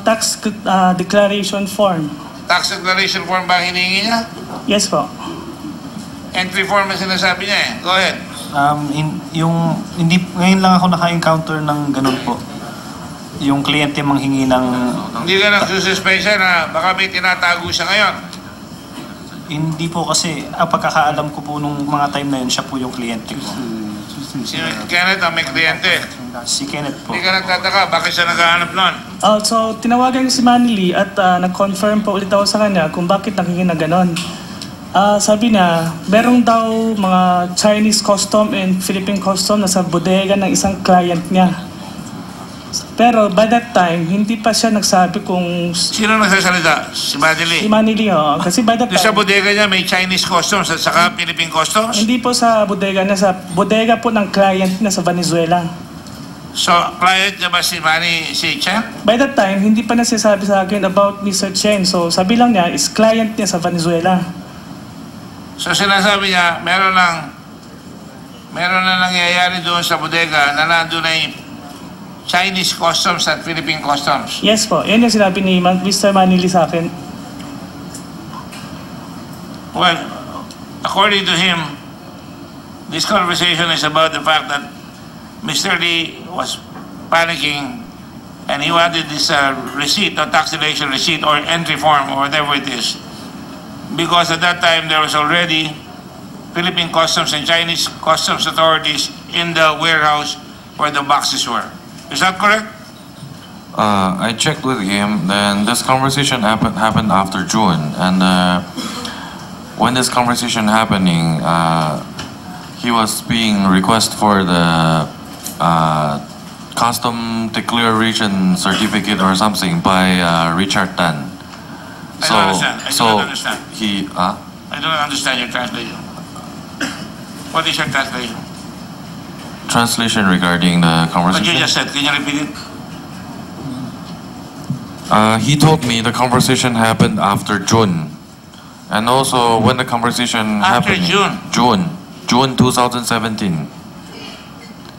Tax declaration form. Tax declaration form ba ang hinihingi niya? Yes po. Entry form ang sinasabi niya eh. Go ahead. Ngayon lang ako naka-encounter ng ganun po. Yung kliyente manghingi ng... Hindi ka nagsususpensya na baka may tinatago siya ngayon. Hindi po kasi, pagkakaalam ko po nung mga time na yun, siya po yung kliyente ko. Si Kenneth ang may kliyente. Si Kenneth po. Hindi ka nagtataka, bakit siya naghahanap nun? So, tinawagan ko si Manny Lee at nag-confirm pa ulit ako sa kanya kung bakit nakikinig na ganon. Sabi niya, merong daw mga Chinese custom and Philippine custom na sa bodega ng isang client niya. Pero by that time, hindi pa siya nagsabi kung... Sino nagsasalita? Si Manny Lee? Si Manny Lee, oo. Kasi by that time... Sa bodega niya may Chinese customs at saka Philippine customs? Hindi po sa bodega niya, sa bodega po ng client niya sa Venezuela. So, client niya ba si Chen? By that time, hindi pa nagsasabi sa akin about Mr. Chen. So, sabi lang niya, is client niya sa Venezuela. So, sinasabi niya, meron na nangyayari doon sa bodega na nandun ay Chinese customs at Philippine customs. Yes po. Yan yung sinabi ni Mr. Manny Lee sa akin. Well, according to him, this conversation is about the fact that Mr. Lee was panicking and he wanted this receipt or tax deduction receipt or entry form or whatever it is. Because at that time there was already Philippine customs and Chinese customs authorities in the warehouse where the boxes were. Is that correct? I checked with him, then this conversation happened after June, and when this conversation happening, he was being requested for the custom declaration certificate or something by Richard Tan. I don't understand. I don't understand your translation. What is your translation? Translation regarding the conversation. What you just said, can you repeat it? He told me the conversation happened after June, and also when the conversation After happened. June? June 2017.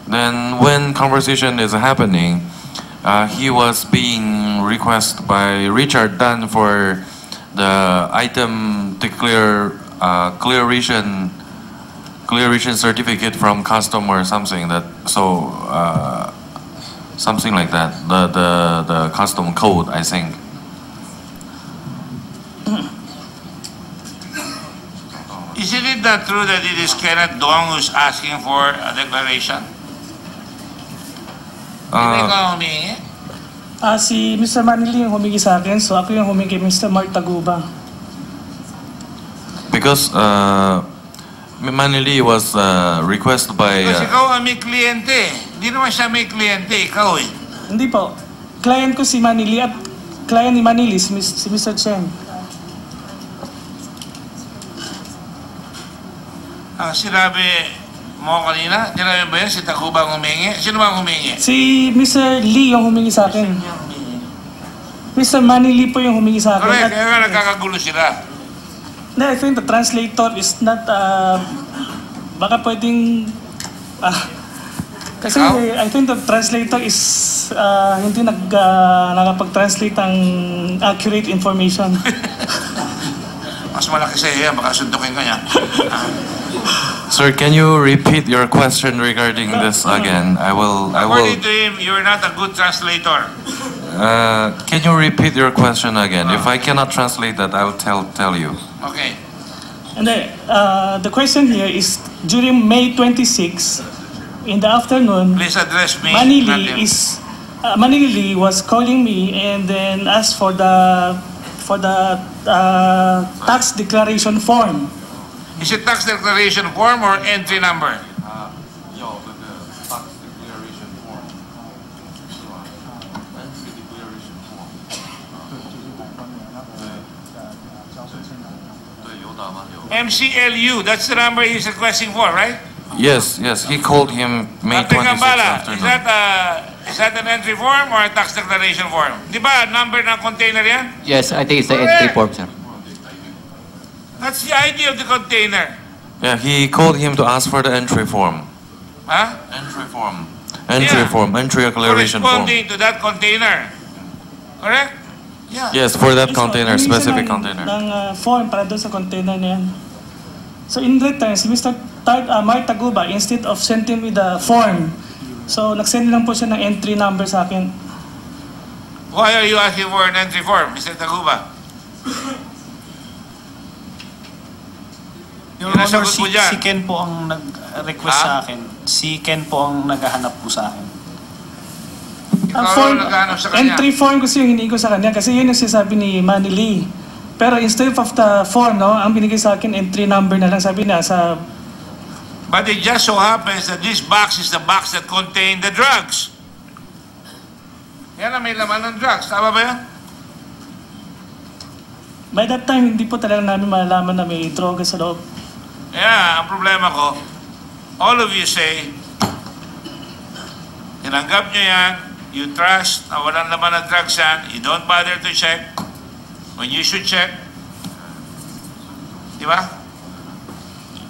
Then when conversation is happening, he was being requested by Richard Tan for the item clearation certificate from custom or something something like that, the custom code, I think. Isn't it not true that it is Kenneth Dong who's asking for a declaration? Hindi ka humingi? Si Mr. Manny Lee yung humingi sa akin, so ako yung humingi kay Mr. Mark Taguba. Because Manny Lee was requested by... Kasi ikaw ang may kliyente. Hindi naman siya may kliyente, ikaw eh. Hindi po. Client ko si Manny Lee at client ni Manny Lee, si Mr. Chen. Ang sinabi mo kanina, sinabi ba yan si Taguba ang humingi? Sino ba ang humingi? Si Mr. Lee yung humingi sa akin. Mr. Manny Lee po yung humingi sa akin. Correct, kaya nga nagkakagulo sila. No, I think the translator is not, baka pwedeng, kasi I think the translator is hindi nakapag-translate ang accurate information. Mas malaki sa'yo yan, baka suntukin ka niya. Sir, can you repeat your question regarding this again? According to him, you're not a good translator. Can you repeat your question again? If I cannot translate that, I will tell you. Okay. And the question here is, during May 26, in the afternoon, Please address me. Manny Lee was calling me and then asked for the tax declaration form. Is it tax declaration form or entry number? Tax declaration form. Entry declaration form. MCLU, that's the number he's requesting for, right? Yes, he called him May 26th afternoon. Is that an entry form or a tax declaration form? Di ba, number ng container yan? Yes, I think it's the entry form, sir. That's the idea of the container. Yeah, he called him to ask for the entry form. Huh? Entry form. Entry declaration form. Corresponding to that container. Correct? Yeah. Yes, for that Yes, po. container, Humingi siya specific ng, container. ng form para doon sa container na yan. So in return, si Mr. Mark Taguba, instead of sending me the form, so nagsend lang po siya ng entry number sa akin. Why are you asking for an entry form, Mr. Taguba? Your Yung Honor, nasagot mo dyan. si Ken po ang nag-request Ha? sa akin. Si Ken po ang naghahanap po sa akin. Ang Ikaw form, ang naghanap sa kanya. entry form kasi yung hinihingi ko sa kanya kasi yun yung sinasabi ni Manny Lee. Pero instead of the form, no, ang binigay sa akin, entry number na lang. Sabi niya sa... But it just so happens that this box is the box that contained the drugs. Yan ang may laman ng drugs. Tama ba yan? By that time, hindi po talaga namin malalaman na may droga sa loob. Yeah, ang problema ko, all of you say, tinanggap nyo yan, you trust na walang laman ng drugs yan, you don't bother to check when you should check. Di ba?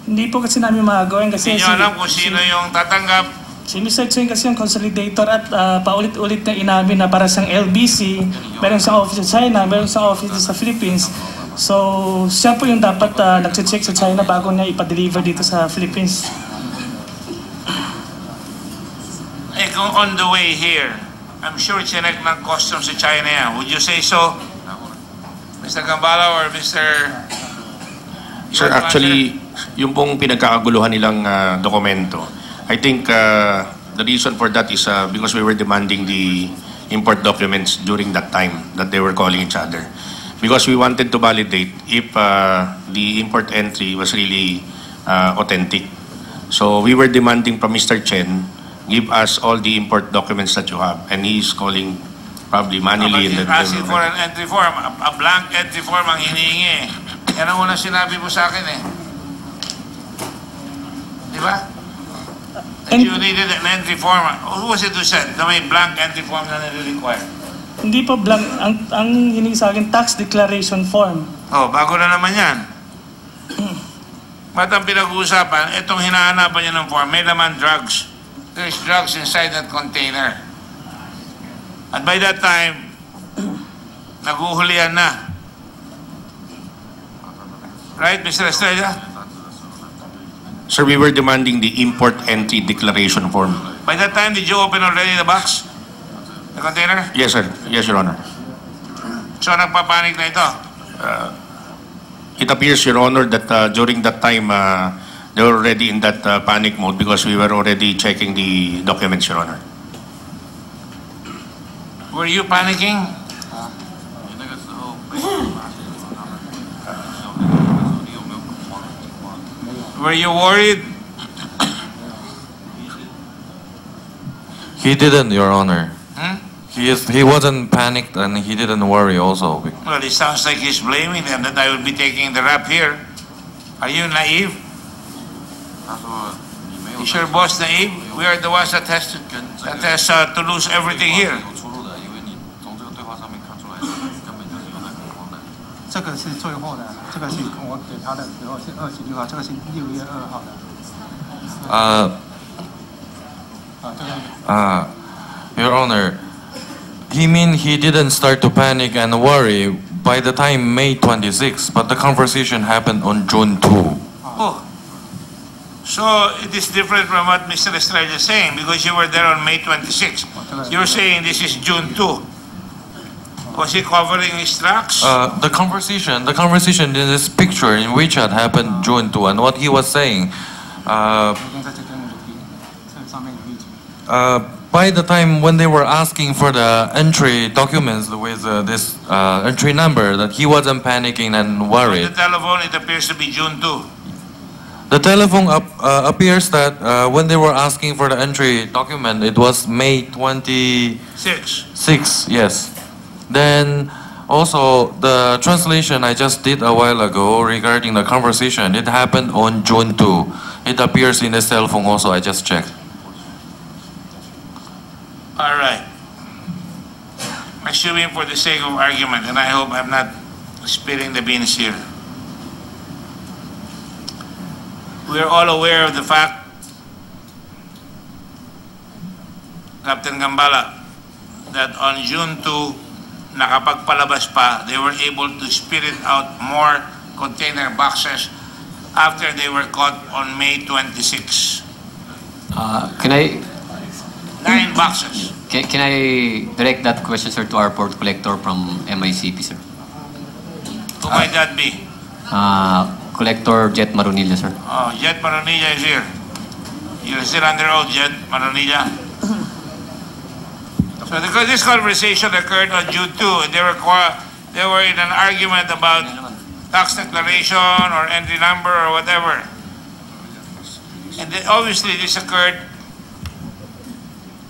Hindi po kasi namin magagawin kasi... Hindi nyo alam kung sino yung tatanggap. Si Mr. Cheng kasi yung consolidator at paulit-ulit na inamin na para siyang LBC, meron siyang office sa China, meron siyang office sa Philippines. So, siya po yung dapat nag-check sa China bago niya ipa-deliver dito sa Philippines. Eh kung on the way here, I'm sure chinek ng customs sa China yan. Would you say so? Mr. Gambala or Mr. Sir, actually, yung pong pinagkakaguluhan nilang dokumento, I think the reason for that is because we were demanding the import documents during that time that they were calling each other. Because we wanted to validate if the import entry was really authentic. So we were demanding from Mr. Chen, give us all the import documents that you have. And he's calling probably manually. He's asking for an entry form. A blank entry form ang hinihingi. Yan ang unang sinabi mo sa akin eh. Di ba? That you needed an entry form. Who was it who said na may blank entry form na nire-require? Hindi po blank, ang hiningi sa akin, tax declaration form. Oh, bago na naman yan. Ba't ang pinag-uusapan, itong hinahanapan niya ng form, may laman drugs. There's drugs inside that container. At by that time, naguhulihan na. Right, Mr. Estrella? Sir, we were demanding the import entry declaration form. By that time, did you open already the box? The container? Yes, sir. Yes, Your Honor. So, nagpapanik na ito. It appears, Your Honor, that during that time, they were already in that panic mode because we were already checking the documents, Your Honor. Were you panicking? Were you worried? He didn't, Your Honor. Hmm? He wasn't panicked and he didn't worry also. Well, it sounds like he's blaming them that I will be taking the rap here. Are you naive? Is your boss naive? We are the ones that has to lose everything here. 这个是最后的，这个是我给他的时候是26号，这个是6月2号的。Your Honor, he didn't start to panic and worry by the time May 26, but the conversation happened on June 2. Oh. So it is different from what Mr. Estrella is saying because you were there on May 26. You're saying this is June 2. Was he covering his tracks? The conversation in this picture in WeChat happened June 2, and what he was saying, by the time when they were asking for the entry documents with this entry number, that he wasn't panicking and worried. The telephone, it appears to be June 2. The telephone appears that when they were asking for the entry document, it was May 26, yes. Then also the translation I just did a while ago regarding the conversation, it happened on June 2. It appears in the cell phone also, I just checked. All right. Assuming for the sake of argument, and I hope I'm not spilling the beans here. We're all aware of the fact, Captain Gambala, that on June 2, nakapagpalabas pa, they were able to spirit out more container boxes after they were caught on May 26. Can I 9 boxes. can I direct that question, sir, to our port collector from MICP, sir? Who might that be? Collector Jet Marunilla, sir. Oh, Jet Maronilla is here. You're still under oath, Jet Maronilla. So this conversation occurred on June 2. They were in an argument about tax declaration or entry number or whatever. And obviously this occurred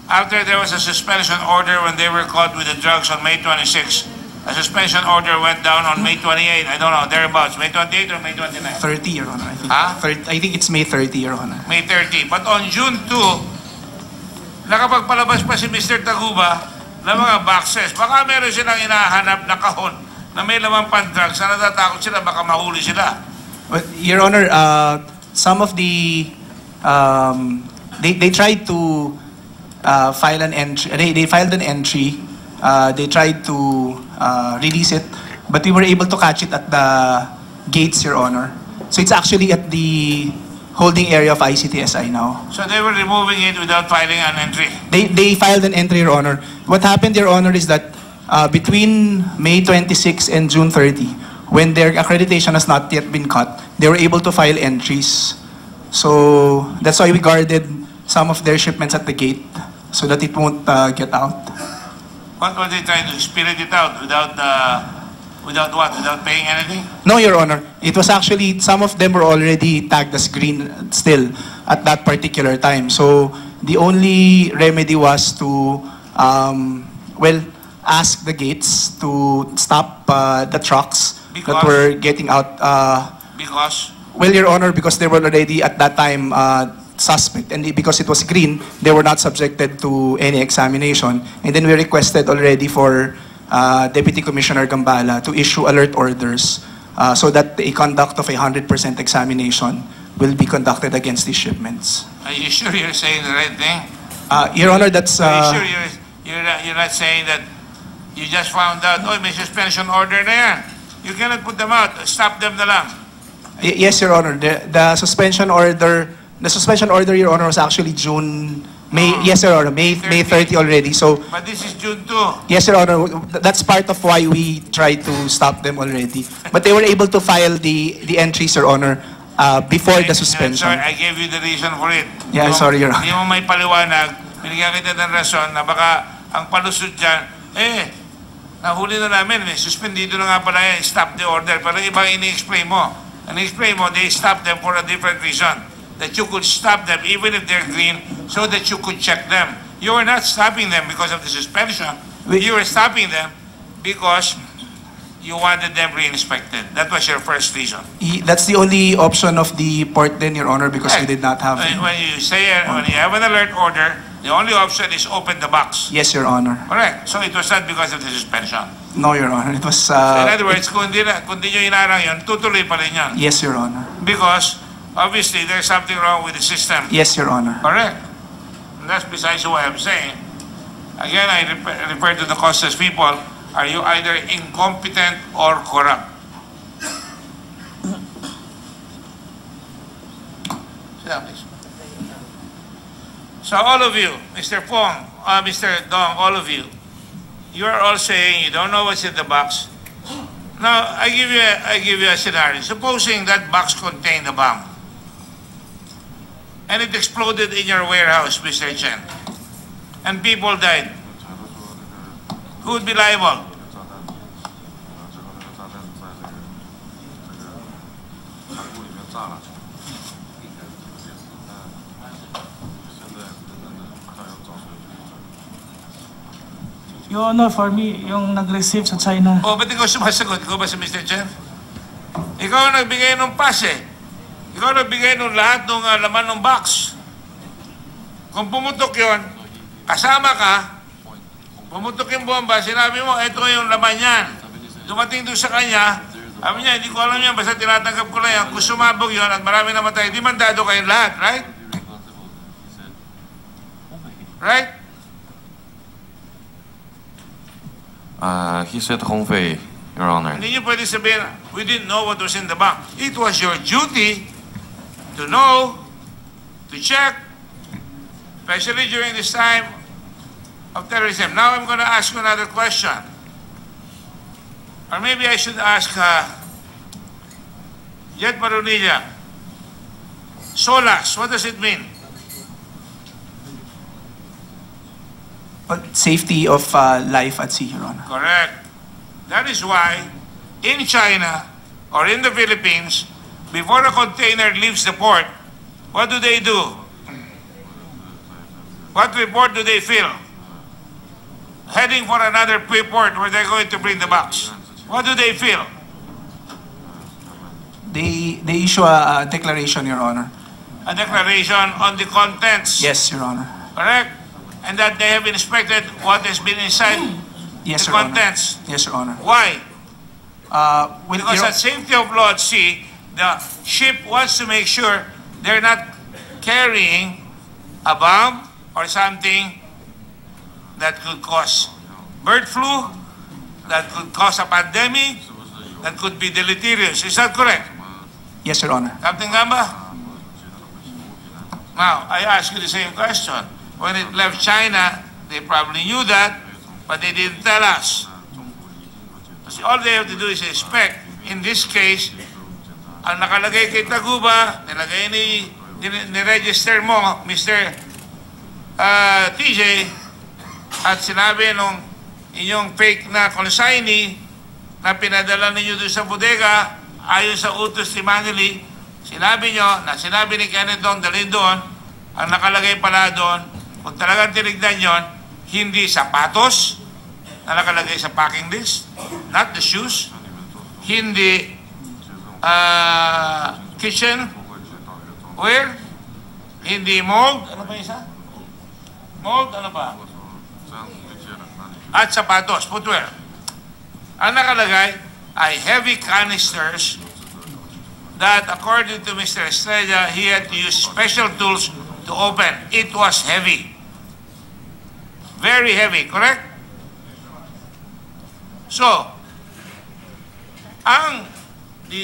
after there was a suspension order when they were caught with the drugs on May 26. A suspension order went down on May 28. I don't know, thereabouts. May 28 or May 29? 30, Your Honor. I think. Huh? I think it's May 30, Your Honor. May 30. But on June 2, nakapagpalabas pa si Mr. Taguba ng mga boxes. Baka meron silang hinahanap na kahon na may lamang pan-drugs na natatakot sila, baka mahuli sila. But, Your Honor, some of the they tried to file an entry. They filed an entry. They tried to release it, but we were able to catch it at the gates, Your Honor. So it's actually at the holding area of ICTSI now. So they were removing it without filing an entry. They filed an entry, Your Honor. What happened, Your Honor, is that between May 26 and June 30, when their accreditation has not yet been cut, they were able to file entries. So that's why we guarded some of their shipments at the gate so that it won't get out. What were they trying to spirit it out without what? Without paying anything? No, Your Honor. It was actually, some of them were already tagged as green still at that particular time. So the only remedy was to, ask the gates to stop the trucks that were getting out. Because? Well, Your Honor, because they were already at that time suspect, and because it was green, they were not subjected to any examination. And then we requested already for Deputy Commissioner Gambala to issue alert orders so that a conduct of 100% examination will be conducted against these shipments. Are you sure you're saying the right thing? Your Honor, that's... Are you sure you're not saying that you just found out, oh, may suspension order na yan. You cannot put them out. Stop them na lang. Yes, Your Honor. The suspension order... The suspension order, Your Honor, was actually Yes, Your Honor, May 30 already. So, but this is June 2. Yes, Your Honor. That's part of why we tried to stop them already. But they were able to file the entries, Your Honor, before the suspension. Sorry, I gave you the reason for it. Yeah, I'm sorry, Your Honor. Hindi mo may paliwanag, binigyan kita ng rason na baka ang palusot dyan, nahuli na namin, suspendido na nga pala yan, stop the order. Pero ibang ini-explain mo. Ini-explain mo, they stopped them for a different reason. That you could stop them even if they're green so that you could check them. You were not stopping them because of the suspension. You were stopping them because you wanted them re-inspected. That was your first reason. That's the only option of the port then, Your Honor, because we did not have... When you have an alert order, the only option is open the box. Yes, Your Honor. Correct. So it was not because of the suspension. No, Your Honor. It was... So in other words, kung di nyo inarang yun, tutuloy pa rin yun. Yes, Your Honor. Because obviously there's something wrong with the system. Yes, Your Honor. Correct. And that's besides what I'm saying. Again, I refer to the costless people. Are you either incompetent or corrupt? Sit down, please. So all of you, Mr. Pong, Mr. Dong, all of you, you are all saying you don't know what's in the box. Now, I give you a scenario. Supposing that box contained a bomb, and it exploded in your warehouse, Mr. Chen, and people died. Who would be liable? Your Honor, for me, yung nag-receive sa China. Oh, ba't ikaw sumasagot? Ikaw ba si Mr. Chen? Ikaw ang nagbigay ng pass eh. Ikaw ang nagbigay ng lahat ng laman ng box. Kung pumutok yon, kasama ka, pumutok yung bomba, sinabi mo, eto yung laman yan. Dumating doon sa kanya, sabi niya, hindi ko alam yan, basta tinatanggap ko lang yan. Kung sumabog yun at marami namatay, di mandado kayong lahat, right? Right? He said Hongfei, Your Honor. Hindi nyo pwede sabihin, we didn't know what was in the box. It was your duty to know, to check, especially during this time of terrorism. Now I'm going to ask you another question. Or maybe I should ask Jet Barunilla. SOLAS, what does it mean? Safety of life at sea, Your Honor. Correct. That is why in China or in the Philippines, before a container leaves the port, what do? What report do they fill? Heading for another port where they're going to bring the box. What do they fill? They issue a declaration, Your Honor. A declaration on the contents. Yes, Your Honor. Correct? And that they have inspected what has been inside Yes, the Your Honor. contents. Yes, Your Honor. Why? Because Your- at safety of law at sea, the ship wants to make sure they're not carrying a bomb or something that could cause bird flu, that could cause a pandemic, that could be deleterious. Is that correct? Yes, Your Honor. Captain Gamba? Now, I ask you the same question. When it left China, they probably knew that, but they didn't tell us. Kasi all they have to do is inspect. In this case, ang nakalagay kay Taguba, nilagay ni-register mo, Mr. TJ, at sinabi nung inyong fake na consignee na pinadala ninyo doon sa bodega, ayon sa utos ni Manili, sinabi ni Kenneth Dong, dalhin doon, ang nakalagay pala doon, kung talagang tinignan yon, hindi sapatos na nakalagay sa packing list, not the shoes, hindi kitchen wear, hindi mold, ano pa isa? Mold, ano pa? At sapatos, footwear. Ang nakalagay ay heavy canisters that according to Mr. Estrella, he had to use special tools to open. It was heavy. Very heavy, correct? So,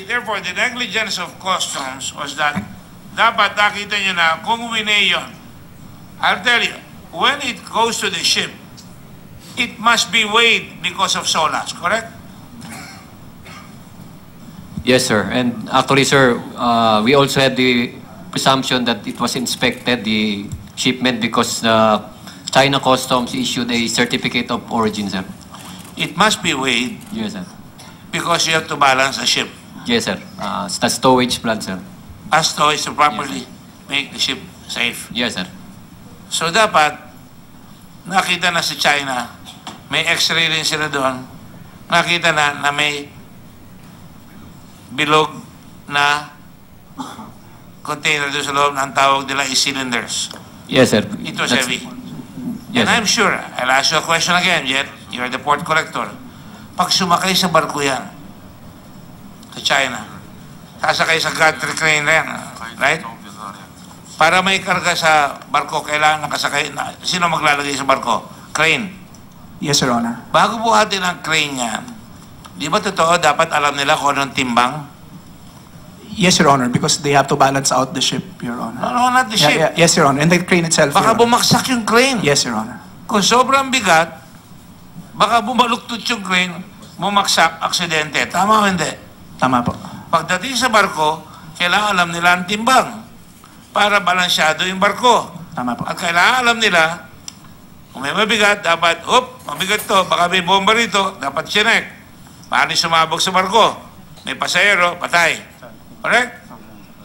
therefore, the negligence of customs was that dapat nakita nyo na kung winay yun. I'll tell you, when it goes to the ship, it must be weighed because of SOLAS, correct? Yes, sir. And actually, sir, we also had the presumption that it was inspected, the shipment, because China Customs issued a certificate of origin, sir. It must be weighed Yes, sir. because you have to balance the ship. Yes, sir. The stowage plan, sir. As to is to properly make the ship safe. Yes, sir. So dapat, nakita na sa China, may x-ray rin sila doon, nakita na may bilog na container doon sa loob ng tawag nila is cylinders. Yes, sir. It was That's- heavy. Yes, And I'm sure, I'll ask you a question again, Jet. You're the port collector. Pag sumakay sa barko yan, sa China, sasakay sa gantry crane rin, right? Para may karga sa barko, kailangan nakasakay. Sino maglalagay sa barko? Crane. Yes, Your Honor. Bago buhatin ang crane yan, di ba totoo dapat alam nila kung anong timbang? Yes, Your Honor, because they have to balance out the ship, Your Honor. No, not the ship. Yes, Your Honor. And the crane itself, Baka Your Honor. bumagsak yung crane. Yes, Your Honor. Kung sobrang bigat, baka bumaluktot yung crane, bumagsak, aksidente. Tama o hindi? Tama po. Pagdating sa barko, kailangan alam nila ang timbang para balansyado yung barko. Tama po. At kailangan alam nila, kung may mabigat, dapat, mabigat to, baka may bomba rito, dapat chinek. Paano sumabog sa barko? May pasahero, patay. Correct?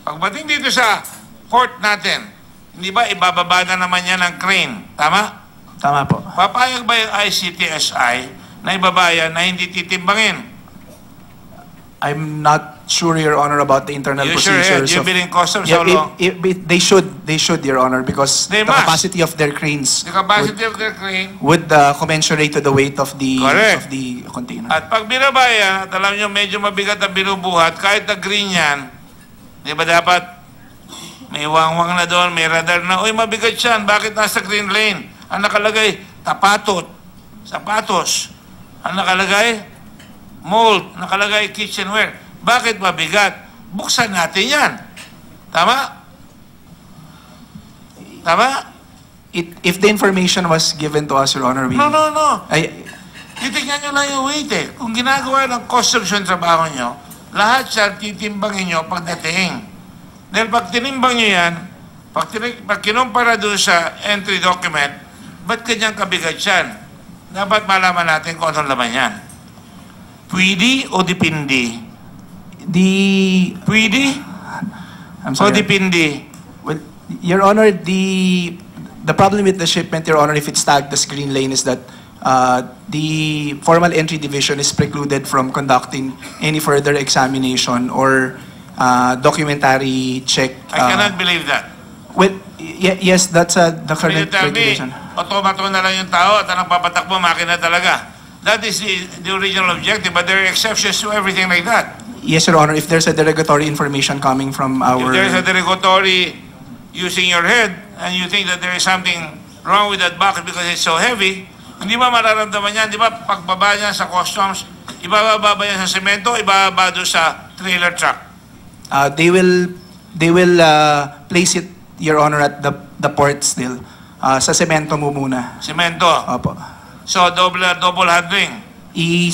Pagdating dito sa port natin, hindi ba ibababa na naman yan ng crane? Tama? Tama po. Papayag ba yung ICTSI na ibabayan na hindi titimbangin? I'm not sure, Your Honor, about the internal You sure procedures. You've been in customs Yeah, how long? they should, Your Honor, because They the must. capacity of their cranes The capacity of their crane. would commensurate to the weight of the Correct. container. At pag binabayan, at alam nyo medyo mabigat ang binubuhat, kahit na green yan, di ba dapat may wangwang na doon, may radar na, uy mabigat yan, bakit nasa green lane? Ang nakalagay, tapatot, sapatos. Ang nakalagay, mold, nakalagay kitchenware. Bakit mabigat? Buksan natin yan. Tama? Tama? If the information was given to us, Your Honor, we... No. I, Titignan nyo lang yung weight eh. Kung ginagawa ng customs yung trabaho nyo, lahat siya titimbangin nyo pagdating. Dahil pag tinimbang nyo yan, pag kinumpara doon sa entry document, ba't kanyang kabigat yan? Dapat malaman natin kung anong laman yan. Pwede o dipindi? Pwede I'm o sorry. dipindi? Well, Your Honor, the problem with the shipment, Your Honor, if it's tagged as green lane, is that the formal entry division is precluded from conducting any further examination or documentary check. I cannot believe that. Well, yes, that's the current Tell me, regulation. automato na lang yung tao at ang papatakbo, makina talaga. That is the original objective, but there are exceptions to everything like that. Yes, Your Honor, if there's a derogatory information coming from our... If there is a derogatory using your head and you think that there is something wrong with that bucket because it's so heavy, hindi ba mararamdaman yan? Di ba pagbaba niya sa customs, ibababa ba yan sa semento, ibababa doon sa trailer truck? They will place it, Your Honor, at the port still. Sa semento mo muna. Semento. Opo. So double handling.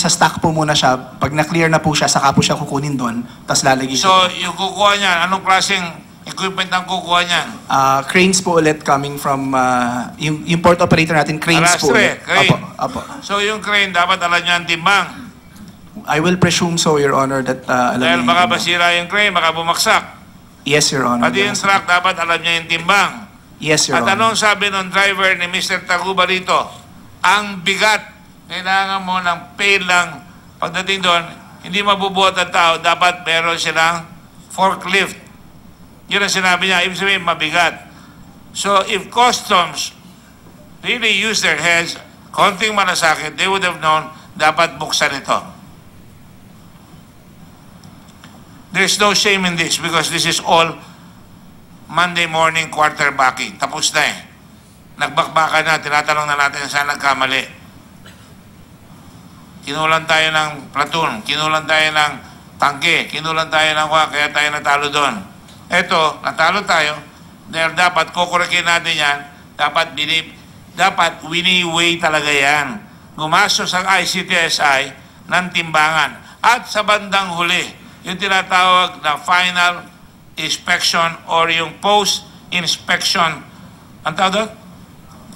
Sa stack po muna siya. Pag na-clear na po siya, saka po siya kukunin doon, tapos lalagay So siya. yung kukuha niyan, anong klaseng equipment ang kukuha niyan? Cranes po ulit coming from, yung port operator natin, cranes po ulit. Crane. Opo. So yung crane, dapat alam niya ang timbang. I will presume so, Your Honor, that alam Dahil niya baka yung timbang. basira yung crane, baka bumagsak. Yes, Your Honor. Pati yung truck, dapat alam niya yung timbang. Yes, Your At Honor. anong sabi ng driver ni Mr. Taguba rito? Ang bigat. Kailangan mo ng pail lang. Pagdating doon, hindi mabubuhat ang tao. Dapat meron silang forklift. Yun ang sinabi niya. Ibig sabihin, mabigat. So, if customs really use their heads, konting malasakit, they would have known, dapat buksan ito. There's no shame in this because this is all Monday morning quarterbacking. Tapos na eh. Nagbakbakan na, tinatanong na natin saan nagkamali. Kinulan tayo ng platoon, kinulan tayo ng tangke, kinulan tayo ng kaya tayo natalo doon. Eto, natalo tayo, dahil dapat kukurekin natin yan, dapat wini-weigh talaga yan. Gumastos ang ICTSI ng timbangan. At sa bandang huli, yung tinatawag na final inspection or yung post-inspection. Ang tawag doon?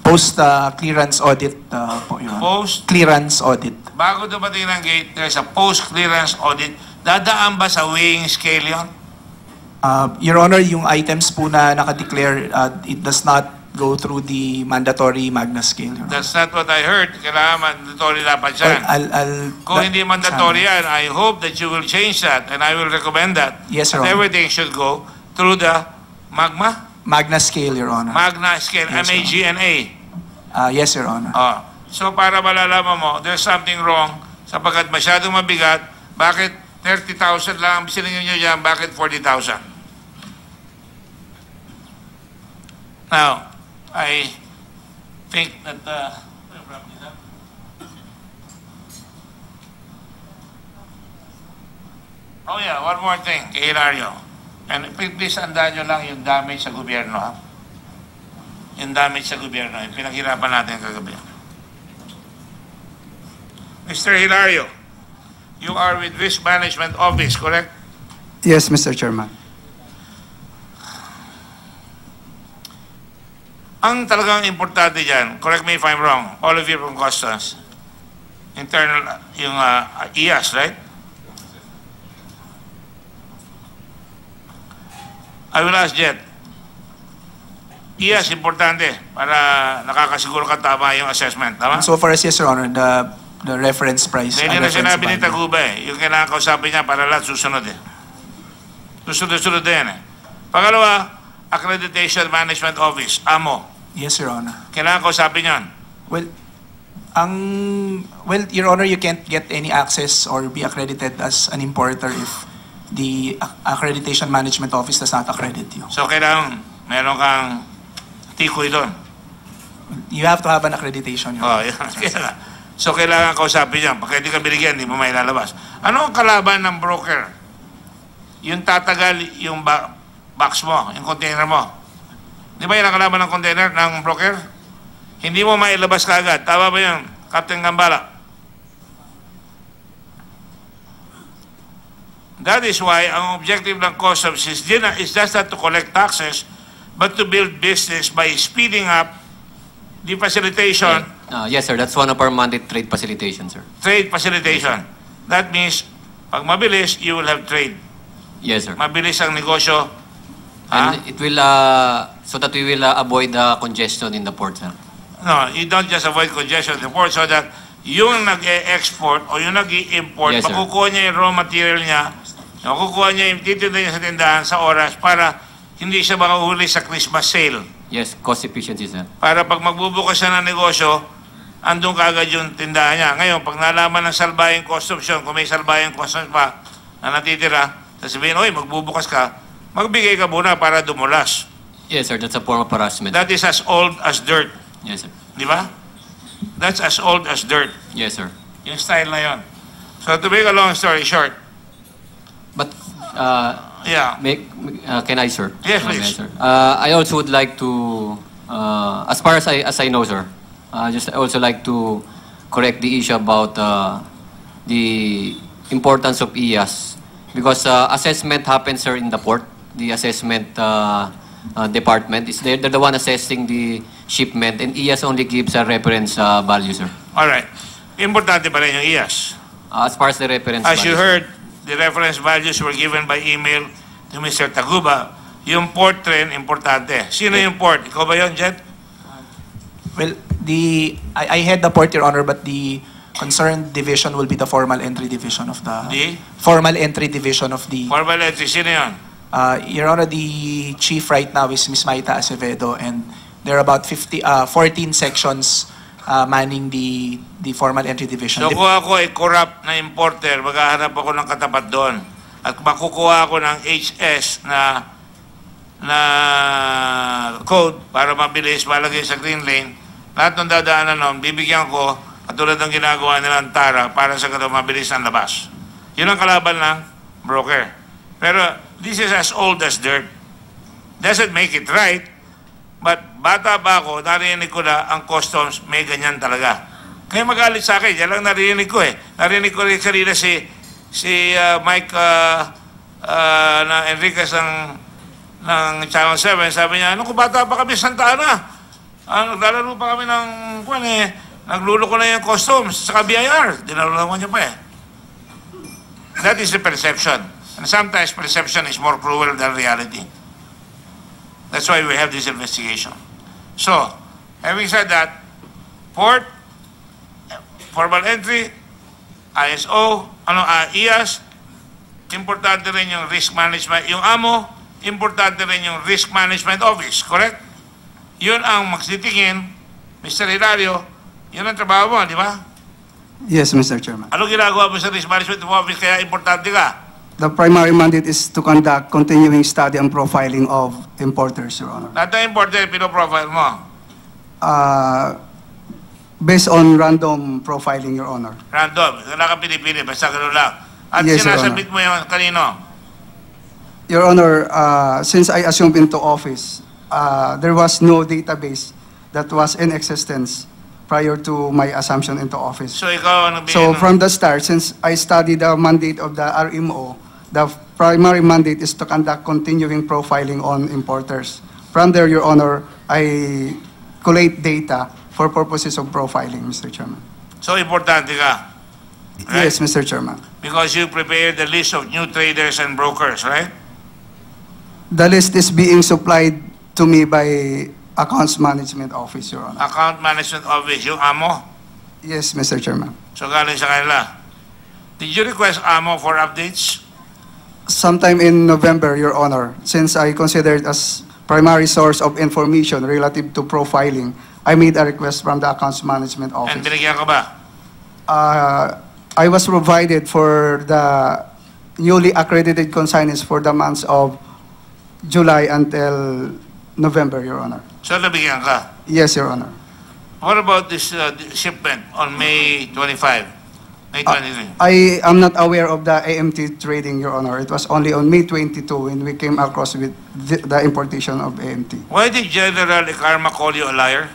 Post-clearance audit po, Your Honor. Post-clearance audit. Bago dumating ng gate, there's a post-clearance audit. Dadaan ba sa weighing scale yun? Your Honor, yung items po na nakadeclare, it does not go through the mandatory Magna scale, Your Honor. That's not what I heard. Kailangan mandatory dapat yan. Kung hindi mandatory yan, I hope that you will change that and I will recommend that. Yes, Your That Honor. everything should go through the Magna scale, Your Honor. Magna scale, Yes, Your MAGNA. Yes, Your Honor. So para malalaman mo, there's something wrong sapagkat masyadong mabigat. Bakit 30,000 lang ang bisilin nyo dyan? Bakit 40,000? Now, I think that oh yeah, one more thing kay Hilario. And please andaan nyo lang yung damage sa gobyerno, ha? Yung damage sa gobyerno, yung pinaghirapan natin kagabi. Mr. Hilario, you are with Risk Management Office, correct? Yes, Mr. Chairman. Ang talagang importante dyan, correct me if I'm wrong, all of you from Customs, internal, yung IAS, right? I will ask Jet. IAS, importante para nakakasiguro ka tama yung assessment, tama? So far as yes, Your Honor, the reference price. Hindi na reference sinabi ni value. Taguba eh. Yung kailangan kausapin niya para lahat susunod eh. Susunod din eh. Pangalawa, Accreditation Management Office, AMO. Yes, Your Honor. Kailangan kausapin yan. Well, Your Honor, you can't get any access or be accredited as an importer if the Accreditation Management Office does not accredit you. So kailangan meron kang tikoy doon. You have to have an accreditation, Your Honor. Oh, yan. So, kailangan kausapin yan. Pagka hindi ka binigyan, hindi mo may lalabas. Ano ang kalaban ng broker? Yung tatagal yung box mo, yung container mo. Di ba yan ang kalaban ng container ng broker? Hindi mo mailabas kaagad. Tama ba yan, Captain Gambala? That is why ang objective ng customs is just not to collect taxes, but to build business by speeding up the facilitation. Yes, sir. That's one of our mandate trade facilitation, sir. Trade facilitation. That means, pag mabilis, you will have trade. Yes, sir. Mabilis ang negosyo. And it will, so that we will avoid congestion in the port, sir. No, you don't just avoid congestion in the port so that yung nag-e-export o yung nag-i-import, Yes, sir. makukuha niya yung raw material niya, makukuha niya yung titinda niya sa tindahan sa oras para hindi siya makahuli sa Christmas sale. Yes, cost efficiency, sir. Para pag magbubukas siya ng negosyo, andun kaagad yung tindahan niya. Ngayon, pag nalaman ng salbayang customs yun, kung may salbayang customs pa na natitira, sasabihin, oy, magbubukas ka, magbigay ka muna para dumulas. Yes, sir. That's a form of harassment. That is as old as dirt. Yes, sir. Di ba? That's as old as dirt. Yes, sir. Yung style na yun. So to make a long story short, But, yeah. can I, sir? Yes, May I, please. sir? I also would like to, as far as I know, sir, just also like to correct the issue about the importance of IAS. Because assessment happens, sir, in the port. The assessment department is they're the one assessing the shipment, and IAS only gives a reference value, sir. All right. Importante pa rin yung IAS. As far as the reference As value, you sir. heard, the reference values were given by email to Mr. Taguba. Yung port trend, importante. Sino yung port? Ikaw ba yun, Jet? Well, I head the port, Your Honor, but the concerned division will be the formal entry division of the... The? Formal entry division of the... Formal entry, sino yun? Your Honor, the chief right now is Ms. Maita Acevedo, and there are about 14 sections manning the formal entry division. So kung ako ay corrupt na importer, maghahanap ako ng katapat doon. At makukuha ako ng HS na code para mabilis malagay sa green lane. Lahat ng dadaanan nun, bibigyan ko katulad ng ginagawa nilang Tara para sa ganun mabilis ang labas. Yun ang kalaban ng broker. Pero this is as old as dirt. Doesn't make it right, but bata pa ako, narinig ko na ang customs may ganyan talaga. Kaya magalit sa akin, yan lang narinig ko eh. Narinig ko rin kanina si Mike na Enriquez ng Channel 7, sabi niya, ano kung bata pa kami Santa Ana? Naglalaro pa kami ng nagluloko na yung customs sa BIR. Dinalulaman niya pa eh. That is the perception. And sometimes perception is more cruel than reality. That's why we have this investigation. So, having said that, port, formal entry, ISO, IAS, importante rin yung risk management. Yung AMO, importante rin yung risk management office, correct? Yun ang magsitingin, Mr. Hilario, yun ang trabaho mo, di ba? Yes, Mr. Chairman. Ano ginagawa mo sa risk management office kaya importante ka? The primary mandate is to conduct continuing study and profiling of importers, Your Honor. Lahat ng importer, pinoprofile mo. Based on random profiling, Your Honor. Random, wala kang pinipili, basta gano'n lang. At Yes, Your sinasabit mo yung kanino? Your Honor, since I assumed into office, there was no database that was in existence prior to my assumption into office. So ikaw ang nagbigay So ng- from the start, since I studied the mandate of the RMO, the primary mandate is to conduct continuing profiling on importers. From there, Your Honor, I collate data for purposes of profiling, Mr. Chairman. So importante ka. Right? Yes, Mr. Chairman. Because you prepared the list of new traders and brokers, right? The list is being supplied to me by Accounts Management Office, Your Honor. Account Management Office, yung AMO. Yes, Mr. Chairman. So galing sa kanila. Did you request AMO for updates? Sometime in November, Your Honor, since I considered as primary source of information relative to profiling, I made a request from the Accounts Management And Office. binigyan ka ba? I was provided for the newly accredited consignees for the months of July until November, Your Honor. So nabigyan ka? Yes, Your Honor. What about this shipment on May 25? May 23? I am not aware of the AMT trading, Your Honor. It was only on May 22 when we came across with the importation of AMT. Why did General Icarma call you a liar?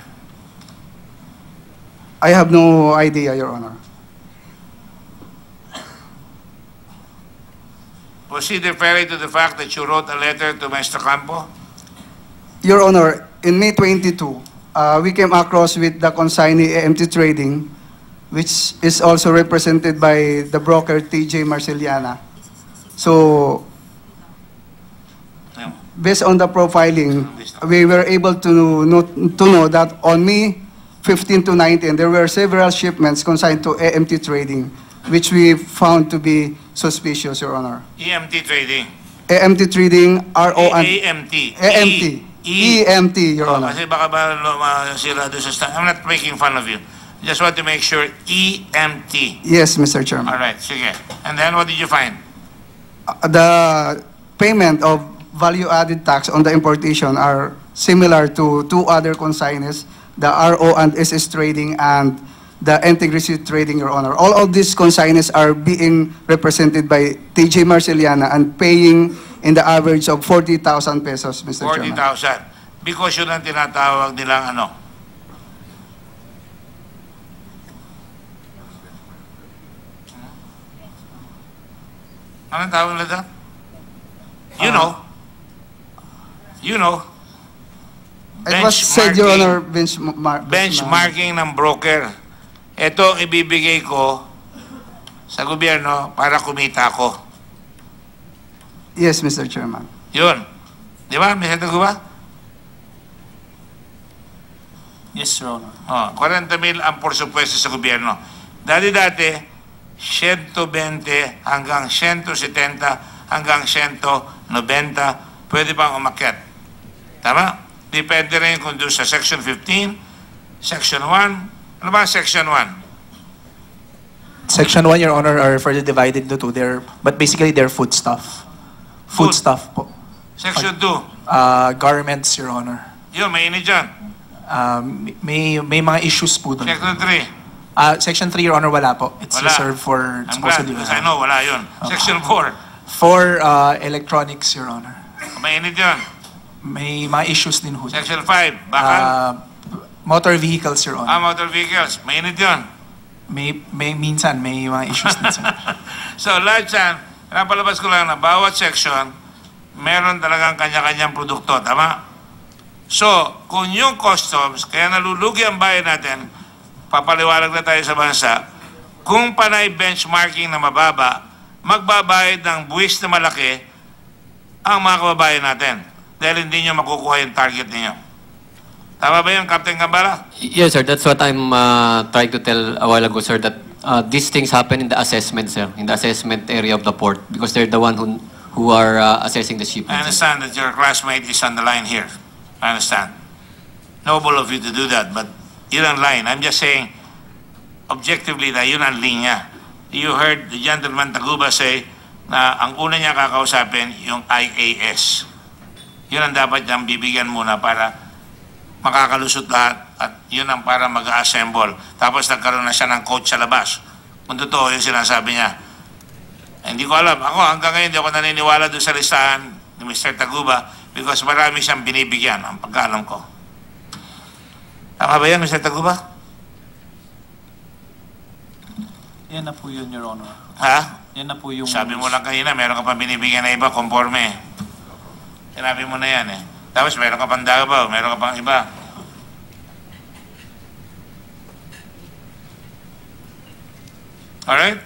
I have no idea, Your Honor. Was he referring to the fact that you wrote a letter to Mr. Campo? Your Honor, in May 22, we came across with the consignee AMT trading, which is also represented by the broker TJ Marceliana. So, based on the profiling, we were able to know that on May 15 to 19, there were several shipments consigned to AMT trading, which we found to be suspicious, Your Honor. EMT trading. AMT trading, RO and AMT. AMT. EMT, Your Honor. Kasi baka ba masira doon sa I'm not making fun of you. Just want to make sure EMT. Yes, Mr. Chairman. All right, sige. And then what did you find? The payment of value-added tax on the importation are similar to two other consignees, the RO and SS trading and the integrity trading, Your Honor. All of these consignees are being represented by TJ Marceliana and paying in the average of 40,000 pesos, Mr. Chairman. 40,000. Because yun ang tinatawag nilang ano? Anong tawag nila doon? You know. You know. It was said, Your Honor, Benchmarking ng broker. Ito ang ibibigay ko sa gobyerno para kumita ako. Yes, Mr. Chairman. Yun. Di ba? May sabi ko ba? Yes, Your Honor. 40,000 ang porsupuesto sa gobyerno. Dati, 120 hanggang 170 hanggang 190 pwede pang umakyat. Tama? Depende rin kung doon sa Section 15, Section 1. Ano ba Section 1? Section 1, Your Honor, are further divided into two. But basically, they're food stuff. Food stuff po. Section 2? Garments, Your Honor. Yun, may ini dyan. May mga issues po doon. Section 3? Section 3, Your Honor, wala po. It's Wala. reserved for I'm glad, supposedly. because I know, wala yun. Section 4? For electronics, Your Honor. May ini dyan. May mga issues din ho. Section 5? Bakal? Motor vehicles, Your Honor. Motor vehicles. May ini dyan. Minsan, may mga issues din, sir. So, lahat yan, napalabas ko lang na bawat section, meron talagang kanya-kanyang produkto. Tama? So, kung yung customs, kaya nalulugi ang bayan natin, papaliwalag na tayo sa bansa, kung panay benchmarking na mababa, magbabayad ng buwis na malaki ang mga kababayan natin dahil hindi nyo makukuha yung target ninyo. Tama ba yun, Captain Gambala? Yes, sir. That's what I'm trying to tell a while ago, sir, that these things happen in the assessment, sir, in the assessment area of the port because they're the one who are assessing the shipment. I understand that your classmate is on the line here. I understand. Noble of you to do that, but yun ang line. I'm just saying, objectively, na yun ang linya. You heard the gentleman Taguba say na ang una niya kakausapin yung IAS. Yun ang dapat niyang bibigyan muna para makakalusot lahat at yun ang para mag-assemble. Tapos nagkaroon na siya ng coach sa labas. Kung totoo yung sinasabi niya. Hindi ko alam. Ako hanggang ngayon hindi ako naniniwala doon sa listahan ni Mr. Taguba because marami siyang binibigyan ang pagkaalam ko. Tama ba yan, Mr. Taguba? Yan na po yun, Your Honor. Ha? Yan na po yung... Sabi mo lang kanina, meron ka pa binibigyan na iba, conforme. Sinabi mo na yan eh. Tapos meron ka pang Davao, meron ka pang iba. Alright?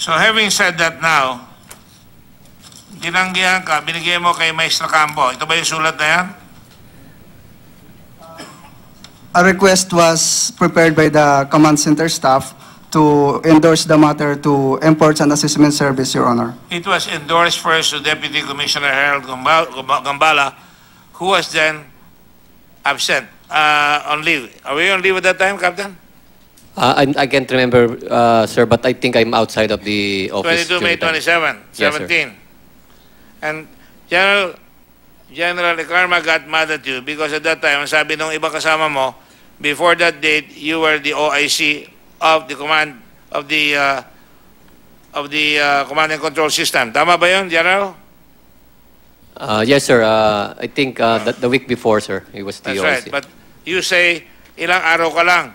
So having said that now, tinanggihan ka, binigay mo kay Maestro Campo. Ito ba yung sulat na yan? A request was prepared by the command center staff to endorse the matter to Imports and Assessment Service, Your Honor. It was endorsed first to Deputy Commissioner Harold Gambala, who was then absent on leave. Are we on leave at that time, Captain? I can't remember, sir, but I think I'm outside of the office. 22 May 27, Yes, 17. And General Icarma got mad at you because at that time, ang sabi nung iba kasama mo, before that date, you were the OIC of the command of the command and control system. Tama ba yun, General? Yes, sir. I think the week before, sir, he was the That's OIC. right. But you say, ilang araw ka lang.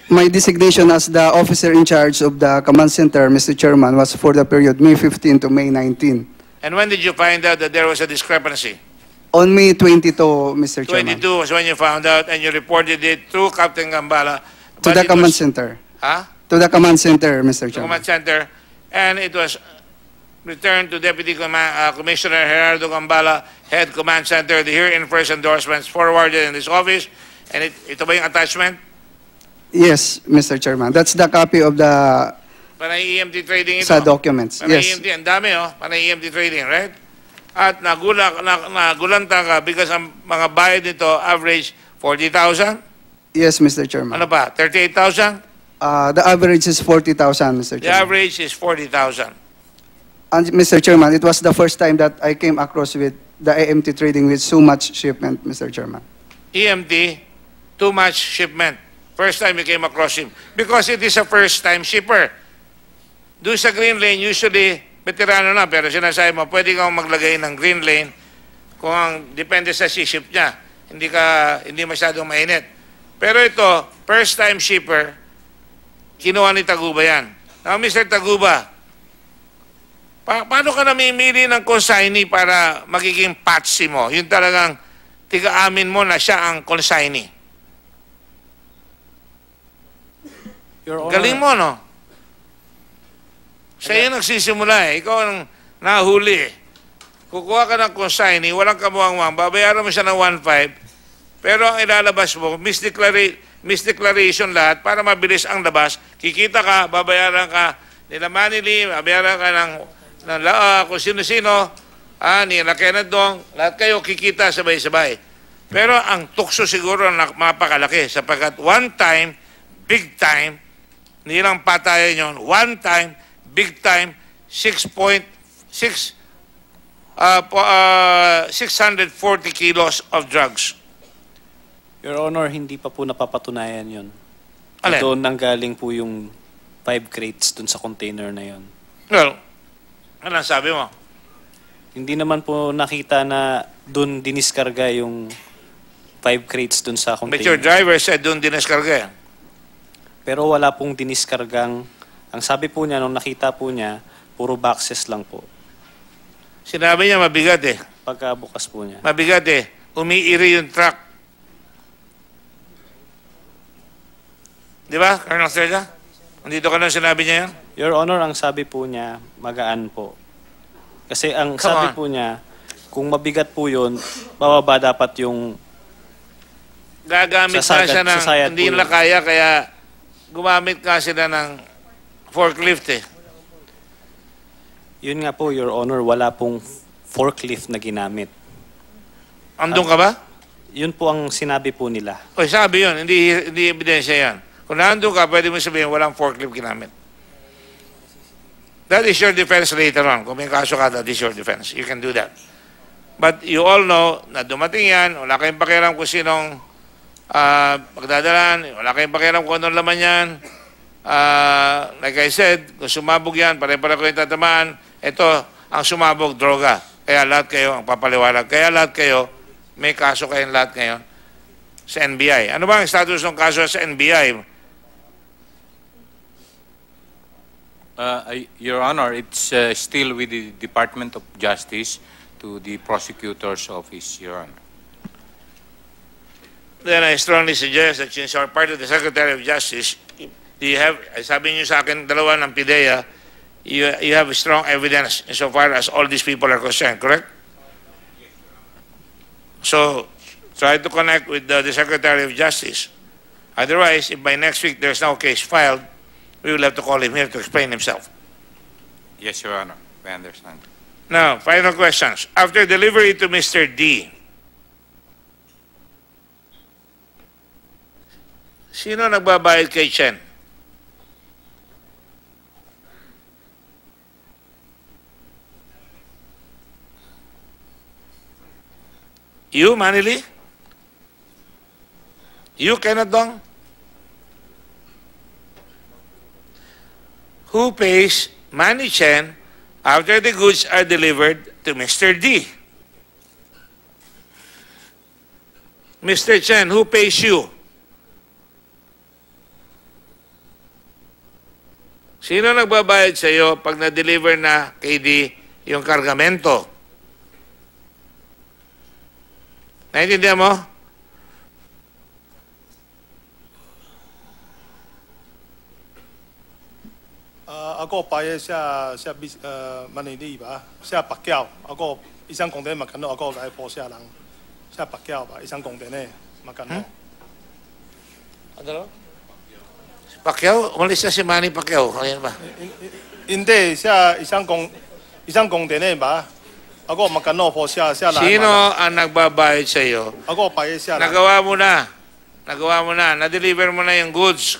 My designation as the officer in charge of the command center, Mr. Chairman, was for the period May 15 to May 19. And when did you find out that there was a discrepancy? On May 22, Mr. Chairman. 22 was when you found out, and you reported it to Captain Gambala. To but the it command was- center. Huh? To the command center, Mr. To Chairman. command center, and it was returned to Deputy Commissioner Gerardo Gambala, Head Command Center. The here in first endorsements forwarded in this office, and ito ba yung attachment? Yes, Mr. Chairman. That's the copy of the Panay EMT trading ito. sa documents. Panay Yes. EMT, ang dami panay EMT trading, right? At nagulanta ka because ang mga bayad nito average 40,000. Yes, Mr. Chairman. Ano pa? 38,000? The average is 40,000, Mr. The Chairman. average is 40,000. And Mr. Chairman, it was the first time that I came across with the AMT trading with so much shipment, Mr. Chairman. EMT, too much shipment. First time you came across him. Because it is a first-time shipper. Doon sa green lane, usually, veterano na, pero sinasabi mo, pwede kang maglagay ng green lane kung depende sa ship niya. Hindi masyadong mainit. Pero ito, first-time shipper, kinuha ni Taguba yan. Now, Mr. Taguba, paano ka namimili ng consignee para magiging patsy mo? Yung talagang tiga-amin mo na siya ang consignee. Your Honor, Galing mo, no? Siya yung nagsisimula eh. Ikaw ang nahuli eh. Kukuha ka ng consignee, walang kamuang-muang, babayaran mo siya ng 1.5, pero ang ilalabas mo, misdeclaration lahat para mabilis ang labas. Kikita ka, babayaran ka nila Manili, babayaran ka ng kung sino-sino, nila Kenneth Dong, lahat kayo kikita sabay-sabay. Pero ang tukso siguro mapakalaki sapagkat one time, big time, nilang patayan yun, one time, big time, 640 kilos of drugs. Your Honor, hindi pa po napapatunayan yun. Alin? Doon nanggaling po yung 5 crates dun sa container na yun. Well, ano ang sabi mo? Hindi naman po nakita na doon diniskarga yung 5 crates dun sa But your container. driver said doon dineskarga yan. Pero wala pong diniskargang, ang sabi po niya, nung nakita po niya, puro boxes lang po. Sinabi niya mabigat eh. Pagkabukas po niya. Mabigat eh. Umiiri yung truck. Di ba, Colonel Estrella? Nandito ka na sinabi niya yan? Your Honor, ang sabi po niya, magaan po. Kasi ang Come sabi on. po niya, kung mabigat po yun, bababa dapat yung Gagamit na Sasagad- siya ng sasayad hindi po nila yun. kaya, kaya gumamit ka sila ng forklift eh. Yun nga po, Your Honor, wala pong forklift na ginamit. Andun ka ba? Yun po ang sinabi po nila. O sabi yun, hindi ebidensya yan. Kung nandun ka, pwede mo sabihin walang forklift ginamit. That is your defense later on. Kung may kaso ka, that is your defense. You can do that. But you all know na dumating yan, wala kayong pakialam kung sinong pagdadalan, wala kayong pakialam kung anong laman yan. Like I said, kung sumabog yan, pare-pare ko yung tatamaan, ito, ang sumabog, droga. Kaya lahat kayo ang papaliwanag. Kaya lahat kayo, may kaso kayong lahat ngayon sa NBI. Ano ba ang status ng kaso sa NBI? Your Honor, it's still with the Department of Justice to the prosecutor's office, Your Honor. Then I strongly suggest that since you are part of the Secretary of Justice, do you have, sabi niyo sa akin, dalawa ng PIDEA, you have strong evidence insofar as all these people are concerned, correct? So, try to connect with the Secretary of Justice. Otherwise, if by next week there's no case filed, we will have to call him here to explain himself. Yes, Your Honor, I understand. Now, final questions. After delivery to Mr. D, sino nagbabayad kay Chen? You, Manili? You cannot dong? Who pays Manny Chen after the goods are delivered to Mr. D? Mr. Chen, who pays you? Sino nagbabayad sa iyo pag na-deliver na kay D yung kargamento? Naintindihan mo? Ako bayad siya Manila ba? Siya Pagdiao. Ako isang container magkano ako kaya po siya lang. Siya Pagdiao ba? Isang container magkano. Ano lang? Pacquiao? Umalis na si Manny Pacquiao. Ayan ba? Hindi, siya isang container ba? Ako magkano po siya lang. Sino ang nagbabayad sa iyo? Ako bayad siya lang. Nagawa mo na. Nagawa mo na. Na-deliver mo na yung goods.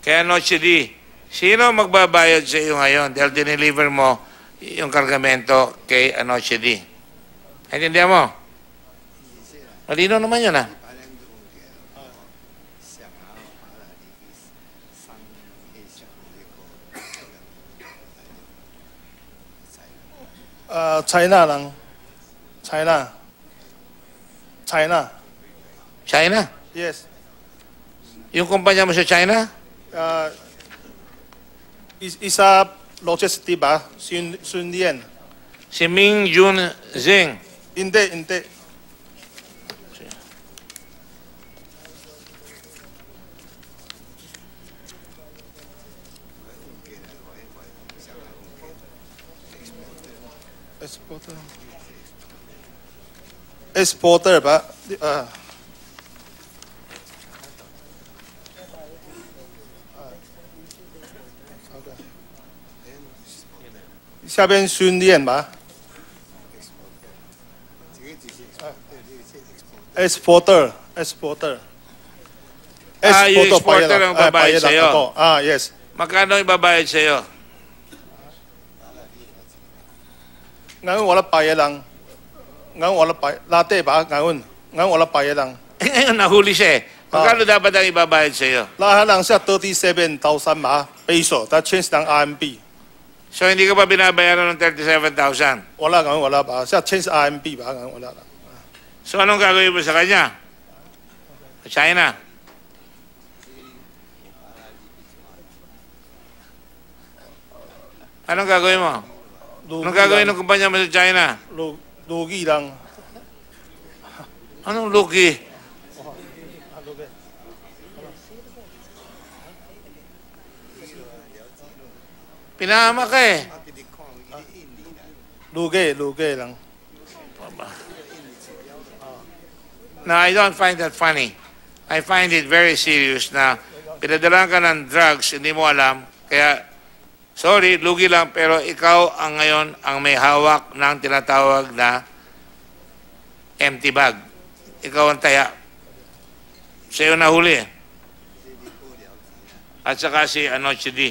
Kaya Noche D. Sino magbabayad sa iyo ngayon dahil dineliver mo yung kargamento kay Noche D? Naintindihan mo? Malino naman yun, ha? China lang. China. China? Yes. Yung kumpanya mo sa China? Isa logistic ba? Sun Yen. Si Ming Jun Zeng. Hindi. Exporter ba? Sabihin Sun Yen ba? Exporter. Yung exporter ang babayad sa iyo. Yes. Magkano yung babayad sa iyo? Ngayon wala bayad lang. Dati ba? Ngayon wala bayad lang. Ngayon nahuli siya eh. Magkano dapat ang ibabayad sa iyo? Lahat lang siya 37,000 ba? Peso. That change ng RMB. So hindi ka pa binabayaran ng 37,000? Wala ngayon, wala ba? Siya change RMB ba? Ngayon wala lang. So anong gagawin mo sa kanya? Sa China? Anong gagawin mo? Anong gagawin ng kumpanya mo sa China? Lugi lang. Anong lugi? Pinahama ka eh. Lugi lang. No, I don't find that funny. I find it very serious na pinadalan ka ng drugs, hindi mo alam. Kaya, sorry, lugi lang, pero ikaw ang ngayon ang may hawak ng tinatawag na empty bag. Ikaw ang taya. Sa'yo nahuli. At saka si Noche D.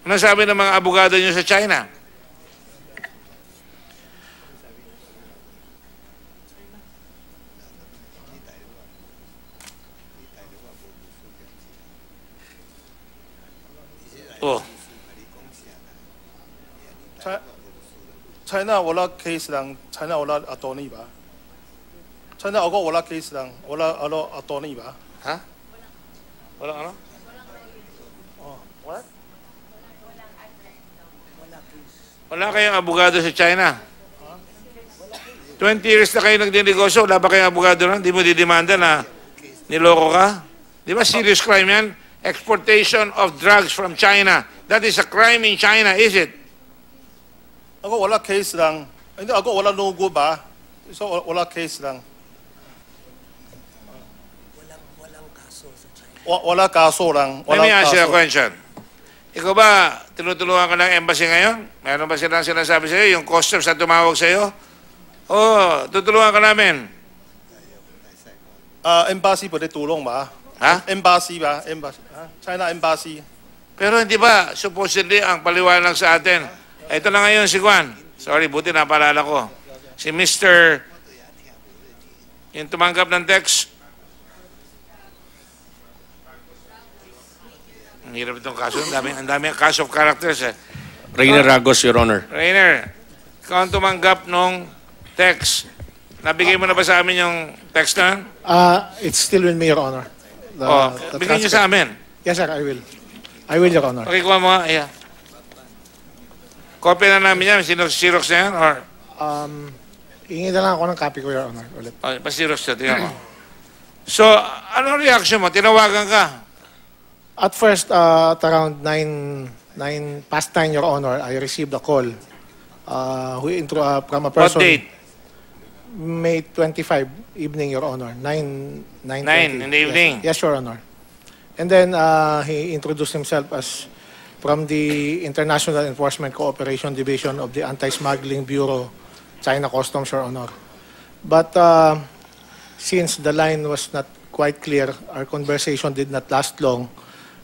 Ano sabi ng mga abogado nyo sa China? Oh. China wala case lang. China wala attorney ba? China ako wala case lang. Wala attorney ba? Ha? Wala ano? What? Wala kayong abogado sa China. 20 years na kayo nagdinegosyo, wala ba kayong abogado na? Hindi mo didemanda na niloko ka? Di ba serious crime yan? Exportation of drugs from China. That is a crime in China, is it? Ako wala case lang. Hindi ako wala logo ba? So wala case lang. Walang kaso sa China. Wala kaso lang. Let me ask you a question. Ikaw ba, tinutulungan ka ng embassy ngayon? Meron ba silang sinasabi sa iyo? Yung customs na tumawag sa iyo? Oo, tutulungan ka namin. Embassy pwede tulong ba? Ha? Embassy ba? Embassy. China embassy. Pero hindi ba, supposedly, ang paliwanag sa atin, Ito na ngayon si Juan. Sorry, buti napaalala ko. Si Mr. Yung tumanggap ng text. Ang hirap itong kaso. Ang dami cash of characters eh. Rainer Ragos, Your Honor. Rainer, ikaw ang tumanggap nung text. Nabigay mo na ba sa amin yung text na? It's still with me, Your Honor. Bigay niyo sa amin. Yes, sir, I will. I will, Your Honor. Okay, kuha mo nga. Yeah. Copy na namin yan. Xerox na yan? Or? Hingi na lang ako ng copy ko, Your Honor. Ulit. Pa-Xerox na. Tingnan mo. So, anong reaction mo? Tinawagan ka? At first, at around past 9, Your Honor, I received a call from a person. What date? May 25 evening, Your Honor. 9 in the evening? Yes, Your Honor. And then he introduced himself as from the International Enforcement Cooperation Division of the Anti-Smuggling Bureau, China Customs, Your Honor. But since the line was not quite clear, our conversation did not last long.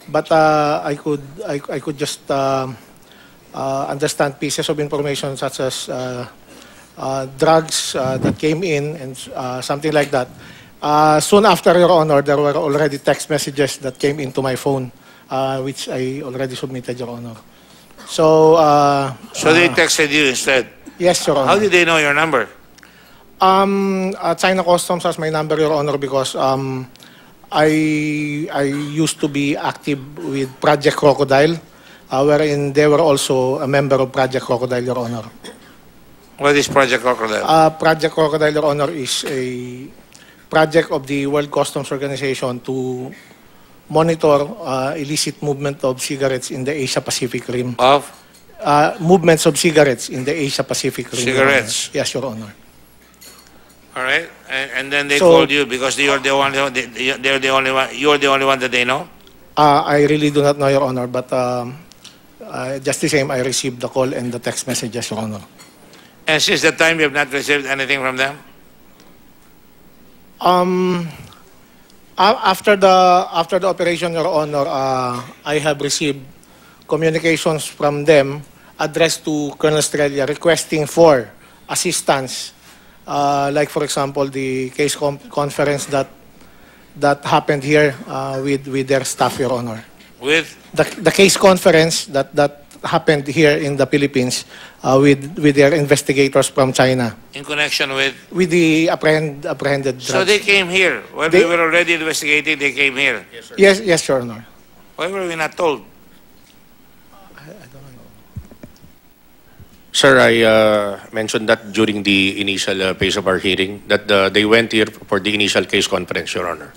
But I could just understand pieces of information such as drugs that came in and something like that. Soon after, Your Honor, there were already text messages that came into my phone, which I already submitted, Your Honor. So they texted you instead? Yes, Your Honor. How did they know your number? China Customs has my number, Your Honor, because I used to be active with Project Crocodile, wherein they were also a member of Project Crocodile, Your Honor. What is Project Crocodile? Project Crocodile, Your Honor, is a project of the World Customs Organization to monitor illicit movement of cigarettes in the Asia-Pacific rim. Of? Movements of cigarettes in the Asia-Pacific rim. Cigarettes? Yes, Your Honor. All right. And then they called you because you're the only one, you're the only one that they know? I really do not know, Your Honor, but just the same, I received the call and the text messages, Your Honor. And since that time, you have not received anything from them? After the operation, Your Honor, I have received communications from them addressed to Colonel Estrella requesting for assistance, like for example the case conference that happened here with their staff, Your Honor. With the case conference that happened here in the Philippines with their investigators from China. In connection with the apprehended drugs. So they came here. When we were already investigating, they came here. Yes, yes, Your Honor. Why were we not told? I don't know. Sir, I mentioned that during the initial phase of our hearing, that they went here for the initial case conference, Your Honor.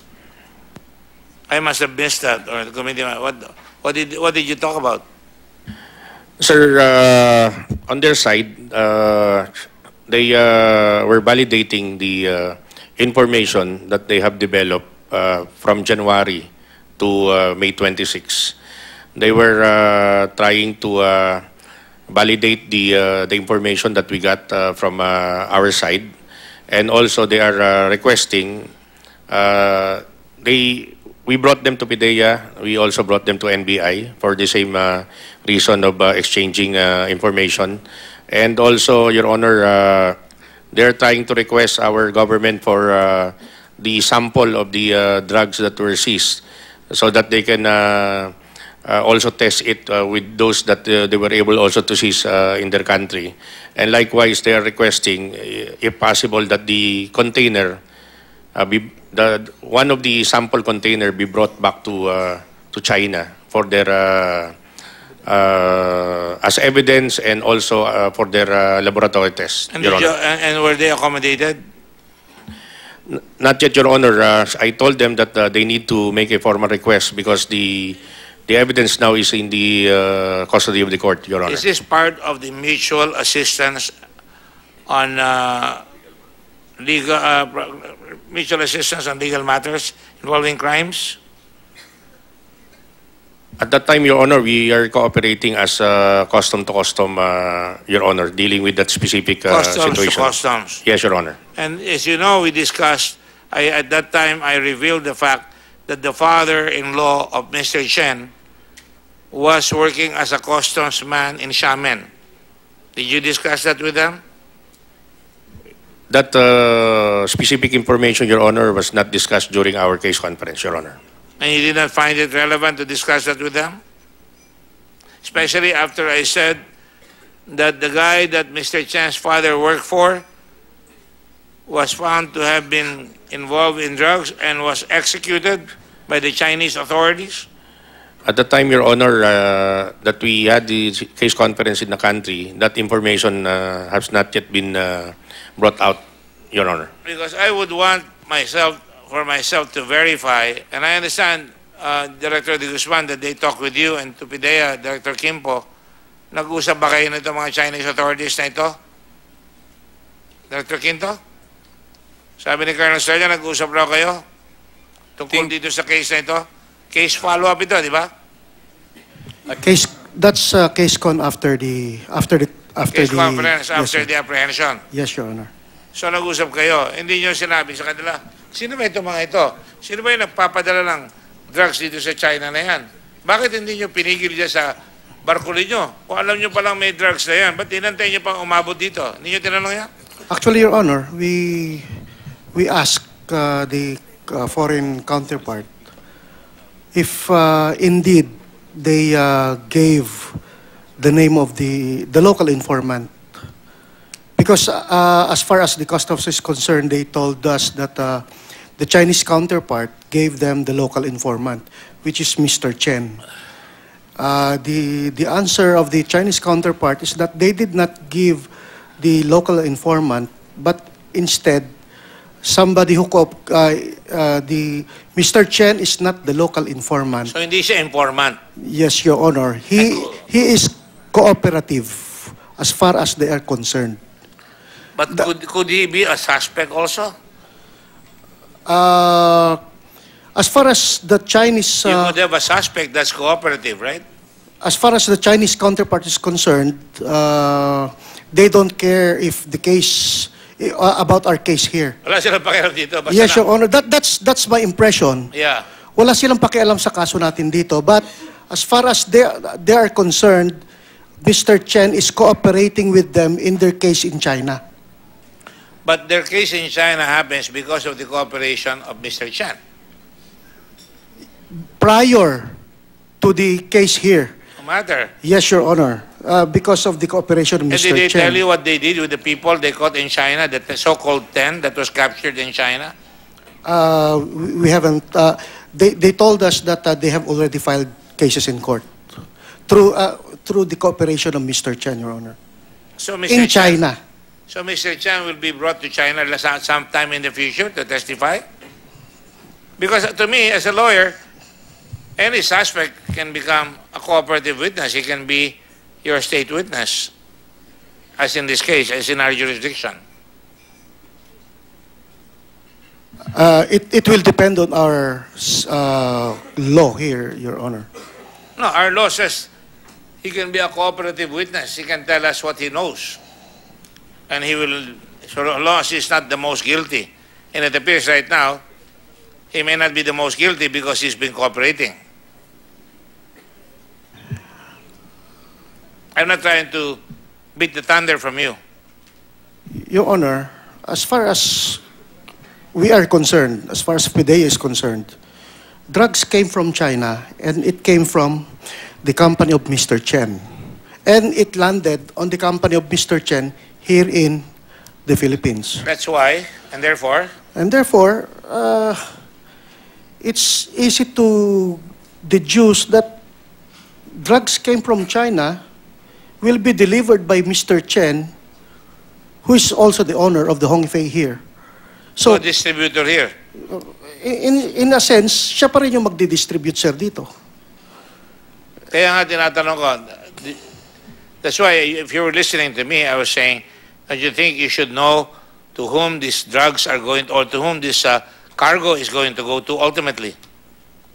I must have missed that, or the committee. What did you talk about? Sir, on their side, they were validating the information that they have developed from January to May 26. They were trying to validate the information that we got from our side, and also they are requesting. We brought them to PIDEA. We also brought them to NBI for the same reason of exchanging information. And also, Your Honor, they're trying to request our government for the sample of the drugs that were seized so that they can also test it with those that they were able also to seize in their country. And likewise, they are requesting, if possible, that the container one of the sample container be brought back to China for their as evidence and also for their laboratory tests. And, and were they accommodated? Not yet, Your Honor. I told them that they need to make a formal request because the evidence now is in the custody of the court, Your Honor. Is this part of the mutual assistance on mutual assistance on legal matters involving crimes? At that time, Your Honor, we are cooperating as custom to custom, Your Honor, dealing with that specific Customs situation. to customs. Yes, Your Honor. And as you know, we discussed, at that time, I revealed the fact that the father-in-law of Mr. Chen was working as a customs man in Xiamen. Did you discuss that with them? That specific information, Your Honor, was not discussed during our case conference, Your Honor. And you did not find it relevant to discuss that with them? Especially after I said that the guy that Mr. Chan's father worked for was found to have been involved in drugs and was executed by the Chinese authorities? At the time, Your Honor, that we had the case conference in the country, that information has not yet been brought out, Your Honor. Because I would want for myself to verify, and I understand, Director De Guzman, that they talk with you, and to PIDEA, Director Kimpo, nag-usap ba kayo nito mga Chinese authorities na ito? Director Quinto? Sabi ni Colonel Estrella, nag-usap raw kayo tungkol dito sa case na ito? Case follow-up ito, di ba? That's case con after the Case conference yes, after sir. the apprehension. Yes, Your Honor. So nag-usap kayo. Hindi nyo sinabi sa kanila, sino ba ito mga ito? Sino ba yung nagpapadala ng drugs dito sa China na yan? Bakit hindi nyo pinigil dyan sa barko ninyo? Kung alam nyo palang may drugs na yan, ba't tinantay nyo pang umabot dito? Hindi nyo tinanong yan? Actually, Your Honor, we asked the foreign counterpart if indeed they gave the name of the local informant. Because as far as the customs is concerned, they told us that the Chinese counterpart gave them the local informant, which is Mr. Chen. The answer of the Chinese counterpart is that they did not give the local informant, but instead somebody who Mr. Chen is not the local informant. So hindi siya informant? Yes, Your Honor. He is cooperative as far as they are concerned. But could he be a suspect also? As far as the Chinese... you would have a suspect that's cooperative, right? As far as the Chinese counterpart is concerned, they don't care if the case... about our case here. Wala silang pakialam dito. Basta Yes, Your Honor. That's my impression. Yeah. Wala silang pakialam sa kaso natin dito. But as far as they are concerned, Mr. Chen is cooperating with them in their case in China. But their case in China happens because of the cooperation of Mr. Chen. Prior to the case here. No matter. Yes, Your Honor. Because of the cooperation of And Mr. did they Chen. tell you what they did with the people they caught in China, that the so-called 10 that was captured in China? We haven't. They told us that they have already filed cases in court through the cooperation of Mr. Chen, Your Honor. So Mr. In China. So Mr. Chen will be brought to China sometime in the future to testify? Because to me, as a lawyer, any suspect can become a cooperative witness. He can be your state witness, as in this case, as in our jurisdiction. It will depend on our law here, Your Honor. No, our law says he can be a cooperative witness. He can tell us what he knows. And he will, so long as he's not the most guilty. And it appears right now, he may not be the most guilty because he's been cooperating. I'm not trying to beat the thunder from you. Your Honor, as far as we are concerned, as far as PIDEA is concerned, drugs came from China and it came from the company of Mr. Chen. And it landed on the company of Mr. Chen here in the Philippines. That's why, and therefore? And therefore, it's easy to deduce that drugs came from China will be delivered by Mr. Chen, who is also the owner of the Hongfei here. So, distributor here? In a sense, siya pa rin yung magdi-distribute, sir, dito. Kaya nga tinatanong ko, that's why if you were listening to me, I was saying, don't you think you should know to whom these drugs are going, or to whom this cargo is going to go to ultimately?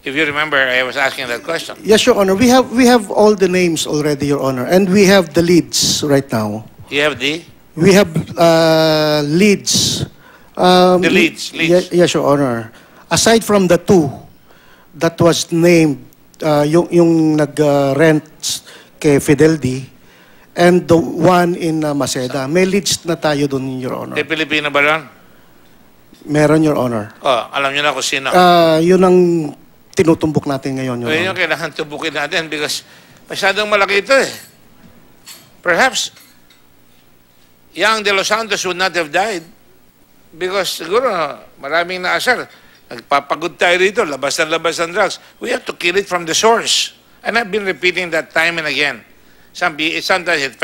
If you remember, I was asking that question. Yes, Your Honor. We have all the names already, Your Honor, and we have the leads right now. You have the? We have leads. The leads. Yes, Your Honor. Aside from the two that was named, yung nag-rent kay Fidelity, and the one in Maceda. May leads na tayo dun, Your Honor. Pilipino ba lang? Meron, Your Honor. Oh, alam niyo na kung sino. Yun ang tinutumbok natin ngayon, Your Yun yung Honor. kailangan tubukin natin because masyadong malaki ito eh. Perhaps, Yang de los Santos would not have died because siguro maraming naasar. Nagpapagod tayo rito, labas ng drugs. We have to kill it from the source. And I've been repeating that time and again. Sometimes it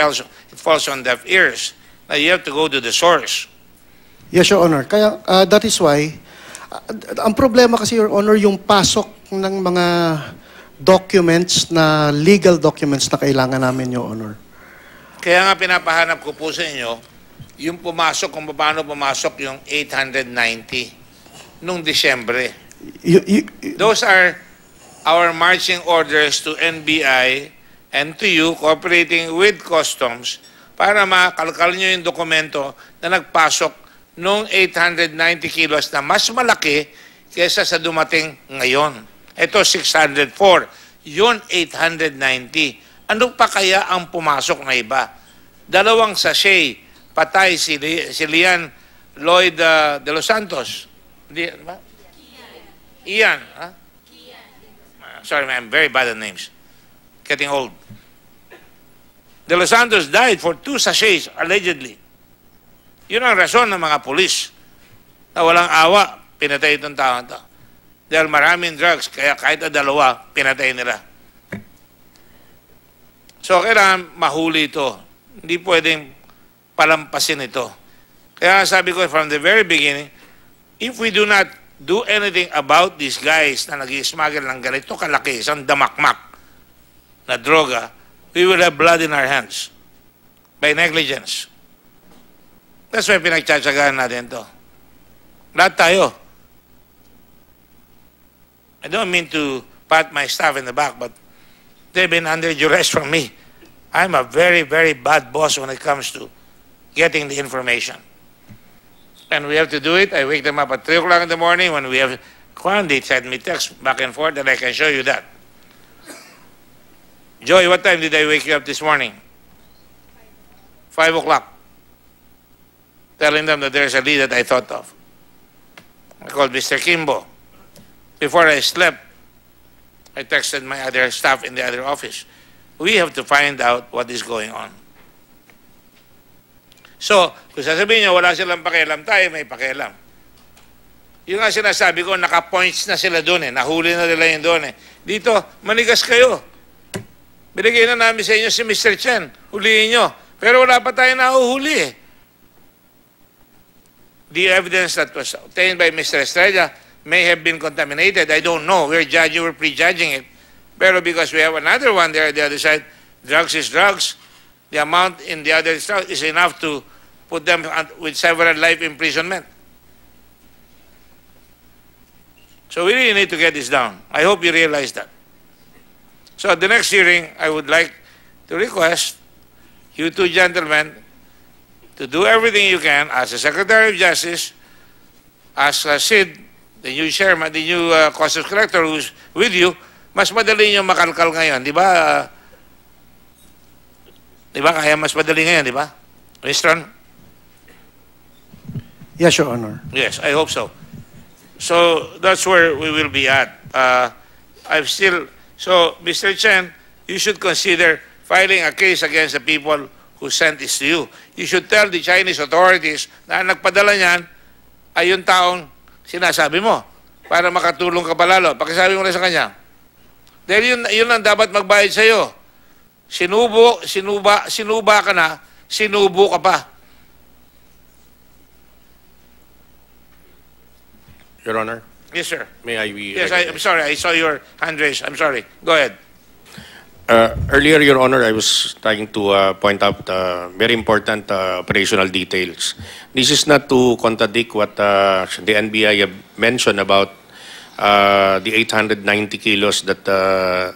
falls on deaf ears. Now you have to go to the source. Yes, Your Honor. Kaya that is why, ang problema kasi, Your Honor, yung pasok ng mga documents na legal documents na kailangan namin, Your Honor. Kaya nga pinapahanap ko po sa inyo, yung pumasok, kung paano pumasok yung 890 nung Disyembre. Those are our marching orders to NBI and to you cooperating with customs para makalkal nyo yung dokumento na nagpasok nung 890 kilos na mas malaki kesa sa dumating ngayon. Ito 604. Yun 890. Ano pa kaya ang pumasok na iba? 2 sachet, patay si Lian Lloyd de los Santos. Ian. Huh? Sorry, man, I'm very bad at names. Getting old. De los Santos died for 2 sachets, allegedly. Yun ang rason ng mga pulis na walang awa, pinatay itong tao ito. Dahil maraming drugs, kaya kahit na 2, pinatay nila. So, kailangan mahuli ito. Hindi pwedeng palampasin ito. Kaya sabi ko from the very beginning, if we do not do anything about these guys na nag-smuggle ng ganito kalaki, isang damakmak na droga, we will have blood in our hands by negligence. That's why pinagtsatsagaan natin ito. Lahat tayo. I don't mean to pat my staff in the back, but they've been under duress from me. I'm a very, very bad boss when it comes to getting the information. And we have to do it. I wake them up at 3 o'clock in the morning when we have they send me text back and forth, and I can show you that. Joy, what time did I wake you up this morning? 5 o'clock. Telling them that there's a lead that I thought of. I called Mr. Kimbo. Before I slept, I texted my other staff in the other office. We have to find out what is going on. So, kung sasabihin nyo, wala silang pakialam, tayo may pakialam. Yung nga sinasabi ko, naka-points na sila doon eh. Nahuli na nila yun doon eh. Dito, manigas kayo. Binigay na namin sa inyo si Mr. Chen. Huliin nyo. Pero wala pa tayo nahuhuli eh. The evidence that was obtained by Mr. Estrella may have been contaminated. I don't know. We're prejudging it. Pero because we have another one there at the other side, drugs is drugs. The amount in the other stuff is enough to put them with several life imprisonment. So we really need to get this down. I hope you realize that. So at the next hearing, I would like to request you two gentlemen to do everything you can as the Secretary of Justice, as Sid, the new chairman, the new Customs Collector who's with you, mas madali nyo makalkal ngayon. Di ba? Di ba? Kaya mas madali ngayon, di ba? Winston? Yes, Your Honor. Yes, I hope so. So that's where we will be at. So, Mr. Chen, you should consider filing a case against the people who sent this to you. You should tell the Chinese authorities na nagpadala niyan ay yung taong sinasabi mo para makatulong ka palalo. Pakisabi mo na sa kanya. Dahil yun ang dapat magbayad sa'yo. Sinuba ka na, sinubo ka pa. Your Honor, Yes, sir. may I be... Yes, I'm sorry. I saw your hand raised. I'm sorry. Go ahead. Earlier, Your Honor, I was trying to point out very important operational details. This is not to contradict what the NBI have mentioned about the 890 kilos that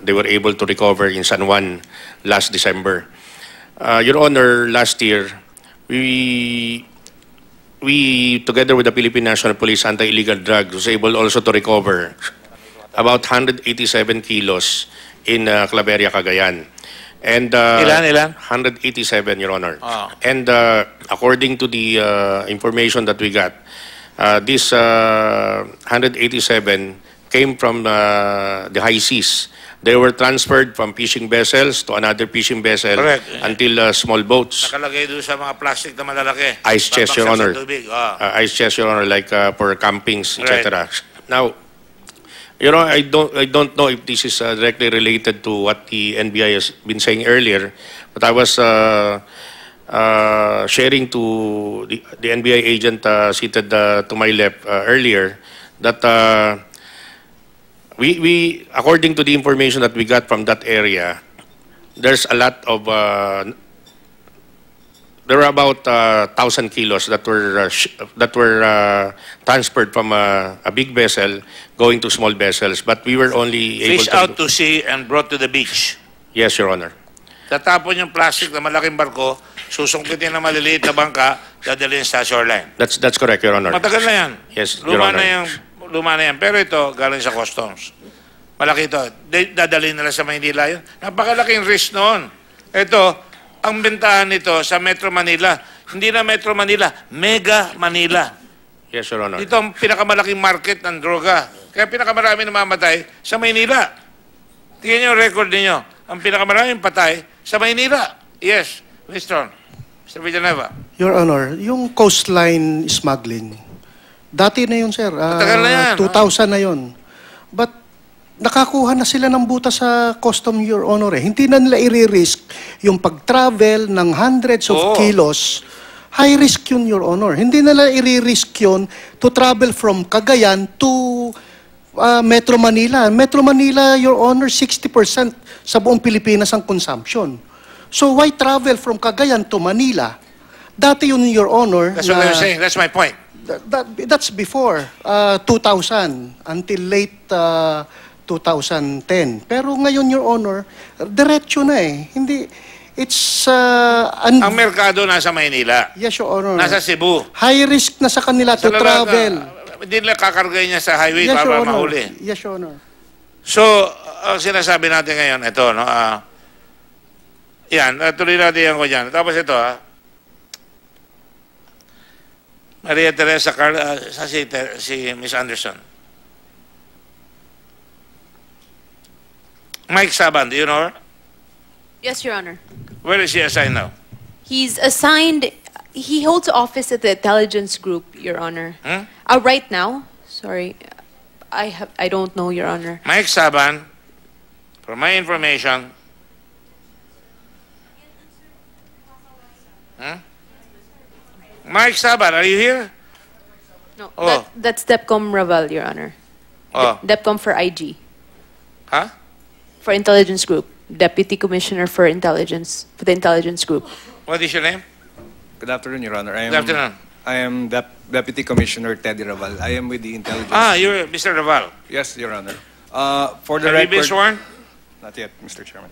they were able to recover in San Juan last December. Your Honor, last year, we together with the Philippine National Police Anti-Illegal Drugs, was able also to recover about 187 kilos in Claveria, Cagayan. And Ilan? 187, Your Honor. Oh. And according to the information that we got, this 187 came from the high seas. They were transferred from fishing vessels to another fishing vessel. Correct. Until small boats. Nakalagay doon sa mga plastic na malalaki. Ice chest, Your Babaksak Honor. sa tubig. Oh. Ice chest, Your Honor, like for campings, etc. Right. Now, you know, I don't know if this is directly related to what the NBI has been saying earlier, but I was sharing to the NBI agent seated to my left earlier that we according to the information that we got from that area, there's a lot of there were about 1,000 kilos that were transferred from a big vessel going to small vessels, but we were only able Fish out to sea and brought to the beach. Yes, Your Honor. Tatapon yung plastic na malaking barko, susungkitin na maliliit na bangka, dadalhin sa shoreline. That's correct, Your Honor. Matagal na yan. Yes, Your Honor. Luma na yan. Pero ito, galing sa customs. Malaki ito. Dadalhin nila sa Maynila yun. Napakalaking risk noon. Ito, ang bentahan nito sa Metro Manila. Hindi na Metro Manila, Mega Manila. Yes, Your Honor. Ito ang pinakamalaking market ng droga. Kaya pinakamarami namamatay sa Maynila. Tingnan niyo yung record niyo. Ang pinakamaraming patay sa Maynila. Yes, Mr. Villanueva. Your Honor, yung coastline smuggling, dati na yun, sir. Matagal na yan. 2000 na yun. But nakakuha na sila ng buta sa custom, Your Honor. Hindi na nila i-risk yung pag-travel ng hundreds of kilos. High risk yun, Your Honor. Hindi nila i-risk yun to travel from Cagayan to Metro Manila. Metro Manila, Your Honor, 60% sa buong Pilipinas ang consumption. So why travel from Cagayan to Manila? Dati yun, Your Honor. That's what I'm saying. That's my point. That's before 2000 until late 2010. Pero ngayon, Your Honor, diretso na eh. Hindi, it's... ang merkado nasa Maynila. Yes, Your Honor. Nasa Cebu. High risk na sa kanila to travel. Hindi nila kakargay niya sa highway Yes, para Your Honor. mahuli. Yes, Your Honor. So, ang sinasabi natin ngayon, ito, no? Yan, tuloy natin yan ko dyan. Tapos ito, Maria Teresa si Miss Anderson. Mike Saban, do you know her? Yes, Your Honor. Where is he assigned now? He's assigned, he holds office at the intelligence group, Your Honor. Hmm? Right now, sorry, I don't know, Your Honor. Mike Saban, for my information, Mike Saban, are you here? No, Oh. that's DEPCOM Raval, Your Honor. Oh. DEPCOM for IG. Huh? For intelligence group. Deputy Commissioner for Intelligence, for the intelligence group. What is your name? Good afternoon, Your Honor. Good afternoon. I am Deputy Commissioner Teddy Raval. I am with the intelligence. You're Mr. Raval. Yes, Your Honor. For the Have you record, been sworn? Not yet, Mr. Chairman.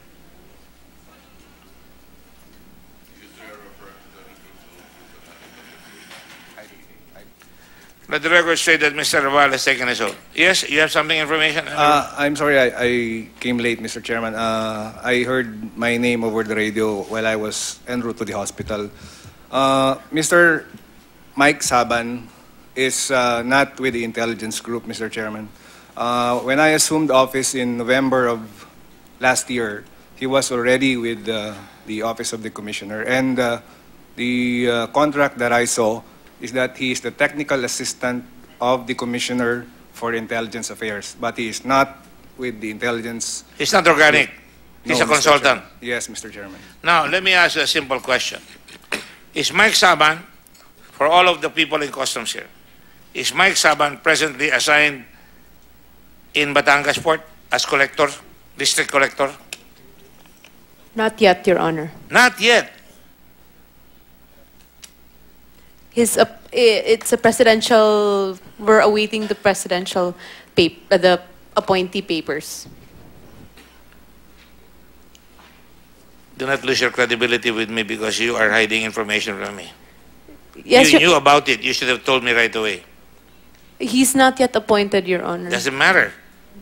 Let the record say that Mr. Raval has taken his oath. Yes, you have something information? I'm sorry, I came late, Mr. Chairman. I heard my name over the radio while I was en route to the hospital. Mr. Mike Saban is not with the intelligence group, Mr. Chairman. When I assumed office in November of last year, he was already with the Office of the Commissioner. And the contract that I saw is that he is the technical assistant of the Commissioner for Intelligence Affairs, but he is not with the intelligence. He's not organic. He's No, a Mr. consultant. Chairman. Yes, Mr. Chairman. Now, let me ask you a simple question. Is Mike Saban, for all of the people in customs here, is Mike Saban presently assigned in Batangas Port as collector, district collector? Not yet, Your Honor. Not yet. It's a presidential, we're awaiting the presidential the appointee papers. Do not lose your credibility with me because you are hiding information from me. Yes, You knew about it. You should have told me right away. He's not yet appointed, Your Honor. Doesn't matter.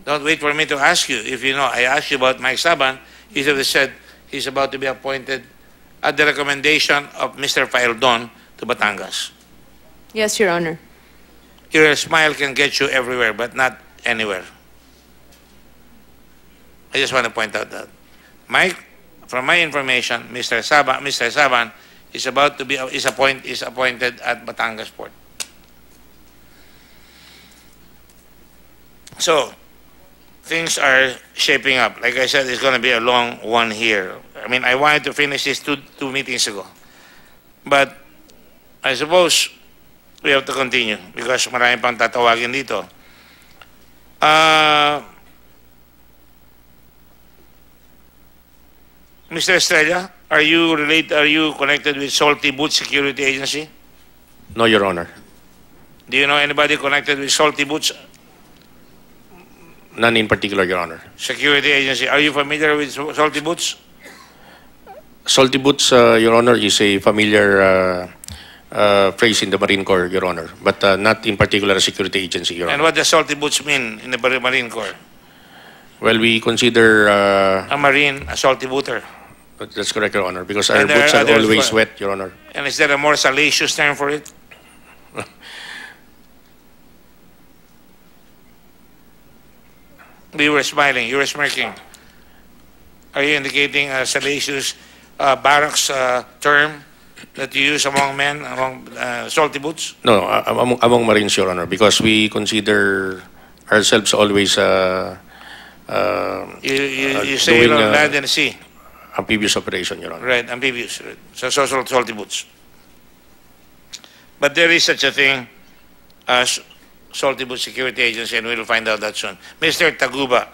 Don't wait for me to ask you. If you know, I asked you about Mike Saban, you should have said he's about to be appointed at the recommendation of Mr. Faildon to Batangas. Yes, Your Honor. Your smile can get you everywhere, but not anywhere. I just want to point out that. Mike, from my information, Mr. Saban is about to be appointed at Batangas Port. So, things are shaping up. Like I said, it's going to be a long one here. I mean, I wanted to finish this two meetings ago. But I suppose we have to continue because marami pang tatawagin dito. Mr. Estrella, are you connected with Salty Boots Security Agency? No, Your Honor. Do you know anybody connected with Salty Boots None in particular, Your Honor. Security Agency? Are you familiar with Salty Boots? Salty Boots, Your Honor, is a familiar phrase in the Marine Corps, Your Honor, but not in particular a security agency, Your Honor. And what does Salty Boots mean in the Marine Corps? Well, we consider... a Marine, a salty booter. That's correct, Your Honor, because our boots are always wet, Your Honor. And is there a more salacious term for it? You were smiling, you were smirking. Are you indicating a salacious barracks term that you use among men, among salty boots? No, among Marines, Your Honor, because we consider ourselves always you sail on land and sea. Amphibious operation, Your Honor. Right, amphibious. Right. So salty boots. But there is such a thing as Salty Boots Security Agency, and we'll find out that soon. Mr. Taguba,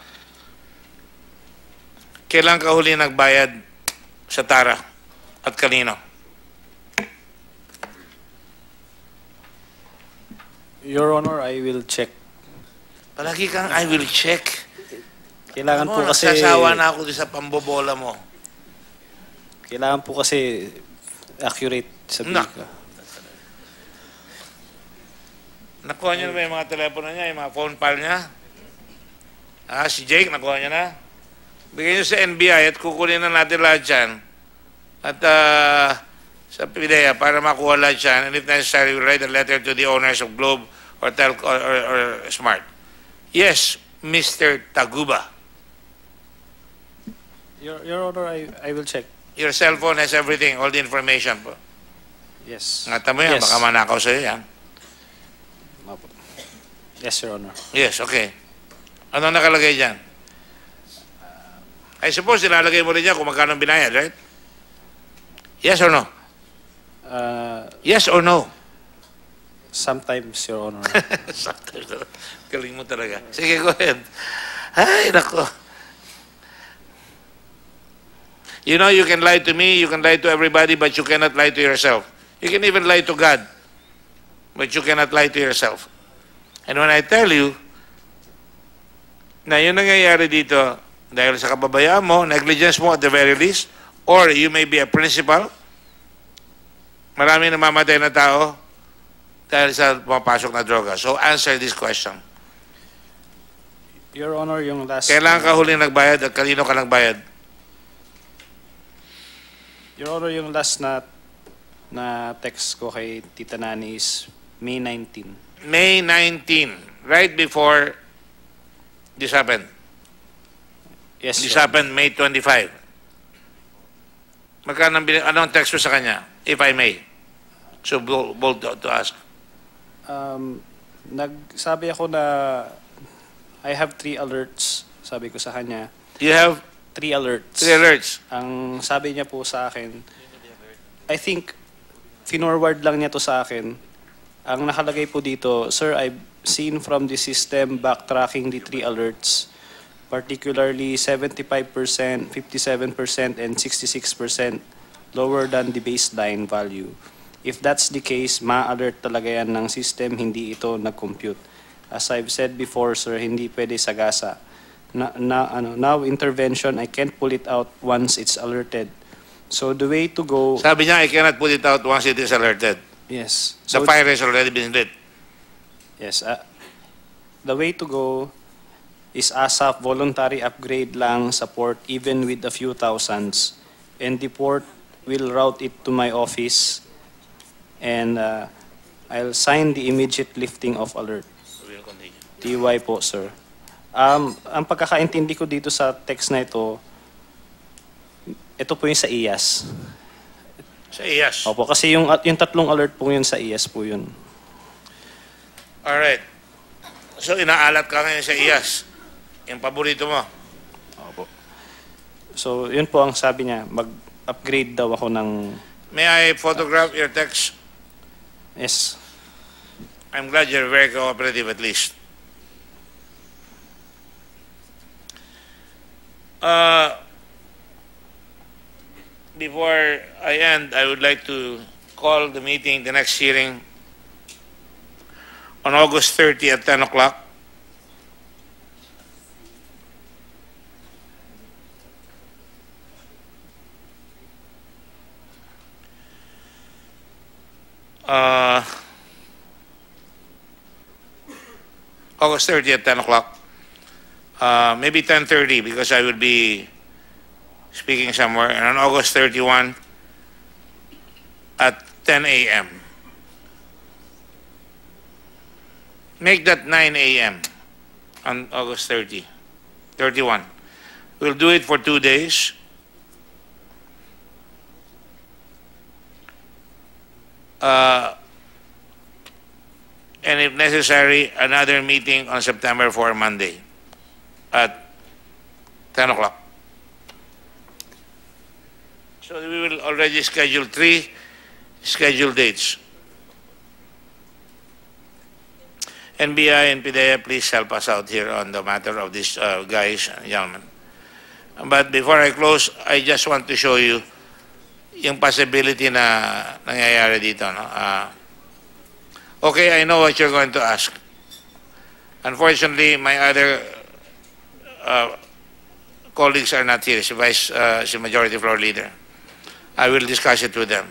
kailan ka huli nagbayad sa Tara at kanino? Your Honor, I will check. Palagi kang I will check. Kailangan po kasi... Nasasawa na ako sa pambobola mo. Kailangan po kasi accurate sa bika. Nakuha niyo na ba yung mga telepono niya, yung mga phone file niya? Si Jake, nakuha niya na? Bigyan niyo sa NBI at kukunin na natin lahat dyan. At sa PIDEA para makuha lahat dyan. And if necessary, we'll write a letter to the owners of Globe or Telco or Smart. Yes, Mr. Taguba. Your Honor, I will check. Your cell phone has everything, all the information po. Yes. Ngata mo yan, Yes. baka manakaw sa'yo yan. Yes, Your Honor. Yes, okay. Ano nakalagay dyan? I suppose nilalagay mo rin dyan kung magkano binayad, right? Yes or no? Yes or no? Sometimes, Your Honor. Sometimes. Galing mo talaga. Sige, go ahead. Ay, nako. You know, you can lie to me, you can lie to everybody, but you cannot lie to yourself. You can even lie to God, but you cannot lie to yourself. And when I tell you na yun nangyayari dito dahil sa kababayaan mo, negligence mo at the very least, or you may be a principal, marami namamatay na tao dahil sa pumapasok na droga. So answer this question. Your Honor, yung last... Kailan ka huling nagbayad at kanino ka nagbayad? Your Honor, yung last na text ko kay Tita Nani is May 19. May 19, right before this happened. Yes, This Your happened May 25. Magkano anong text mo sa kanya, if I may? So bold to ask. Nagsabi ako na I have 3 alerts, sabi ko sa kanya. You have 3 alerts. 3 alerts. Ang sabi niya po sa akin, I think, finorward lang niya to sa akin. Ang nakalagay po dito, Sir, I've seen from the system backtracking the 3 alerts, particularly 75%, 57%, and 66% lower than the baseline value. If that's the case, ma-alert talaga yan ng system, hindi ito nag-compute. As I've said before, sir, hindi pwede sagasa. Now intervention, I can't pull it out once it's alerted. So the way to go... Sabi niya, I cannot put it out once it is alerted. Yes. The fire has already been lit. Yes. The way to go is ASAP voluntary upgrade lang support even with a few thousands. and the port will route it to my office, and I'll sign the immediate lifting of alert. We'll continue. TY po, sir. Ang pagkakaintindi ko dito sa text na ito po yung sa IAS. Sa IAS. Opo, kasi yung tatlong alert po yun sa IAS po yun. Alright. So, inaalat ka ngayon sa IAS. Yung paborito mo. Opo. So, yun po ang sabi niya, mag-upgrade daw ako ng... May I photograph your text? Yes. I'm glad you're very cooperative at least. Before I end, I would like to call the meeting, the next hearing, on August 30 at 10 o'clock. August 30 at 10 o'clock. Maybe 10:30 because I will be speaking somewhere. And on August 31 at 10 a.m. Make that 9 a.m. on August 31. We'll do it for 2 days. And if necessary, another meeting on September 4, Monday, at 10 o'clock. So we will already schedule 3 scheduled dates. NBI and PDEA, please help us out here on the matter of these guys and gentlemen. But before I close, I just want to show you yung possibility na nangyayari dito. No? Okay, I know what you're going to ask. Unfortunately, my other colleagues are not here. Si Majority Floor Leader. I will discuss it with them.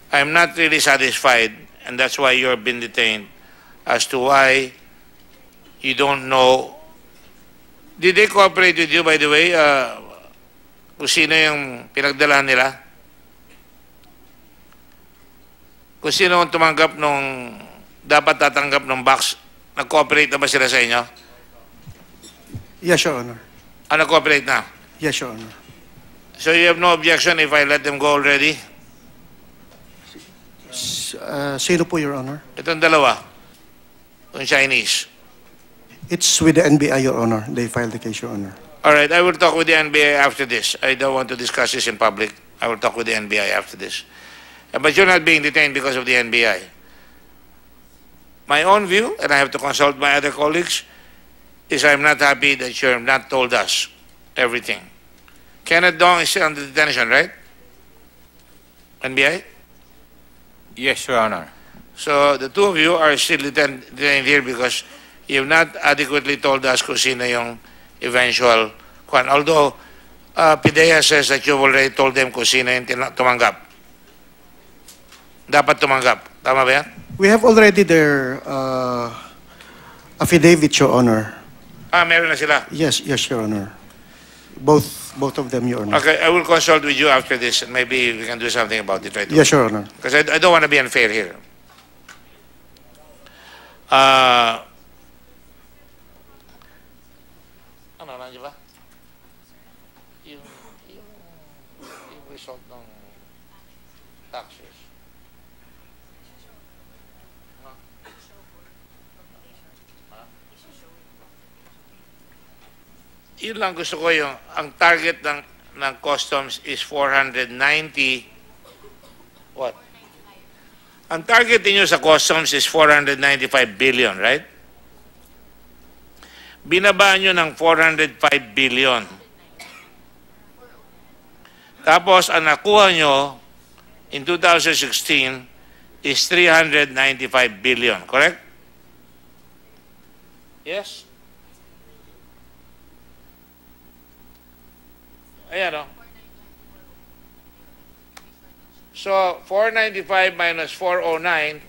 I'm not really satisfied, and that's why you've been detained, as to why you don't know. Did they cooperate with you, by the way? Kung sino yung pinagdalahan nila? Kung sino ang tumanggap nung dapat tatanggap ng box, nag-cooperate na ba sila sa inyo? Yes, Your Honor. Nag-cooperate na? Yes, Your Honor. So you have no objection if I let them go already? Sino po, Your Honor? Itong dalawa. Yung Chinese. It's with the NBI, Your Honor. They filed the case, Your Honor. All right, I will talk with the NBI after this. I don't want to discuss this in public. I will talk with the NBI after this. But you're not being detained because of the NBI. My own view, and I have to consult my other colleagues, is I'm not happy that you have not told us everything. Kenneth Dong is still under detention, right? NBI? Yes, Your Honor. So the two of you are still detained here because you have not adequately told us kung sino yung eventual kwan. Although PDEA says that you've already told them kung sino yung tumanggap. Dapat tumanggap. Tama ba yan? We have already their affidavit, Your Honor. Meron na sila. Yes, Your Honor. Both of them, Your Honor. Okay, I will consult with you after this and maybe we can do something about it right now. Yes, Your Honor. Because I don't want to be unfair here. Ano, nandiyo ba? Yung result ng taxes. Yun lang gusto ko yung, ang target ng customs is 490, what? Ang target niyo sa customs is 495 billion, right? Binabaan nyo ng 405 billion. Tapos, ang nakuha nyo in 2016 is 395 billion, correct? Yes? Ayan, o. So, 495 minus 409,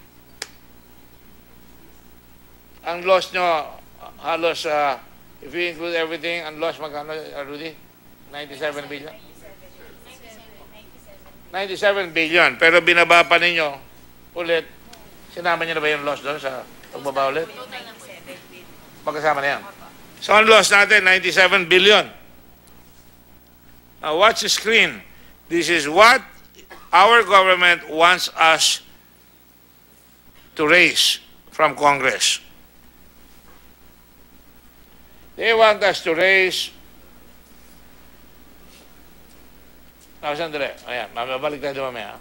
ang loss nyo, halos, if you include everything, ang loss magkano, Rudy? 97 billion? 97 billion. Pero binaba pa ninyo ulit. Sinama niyo na ba yung loss doon sa pagbaba ulit? Magkasama na yan. So ang loss natin, 97 billion. Now watch the screen. This is what our government wants us to raise from Congress. They want us to raise. Sandali. Ayan, mababalik tayo mamaya.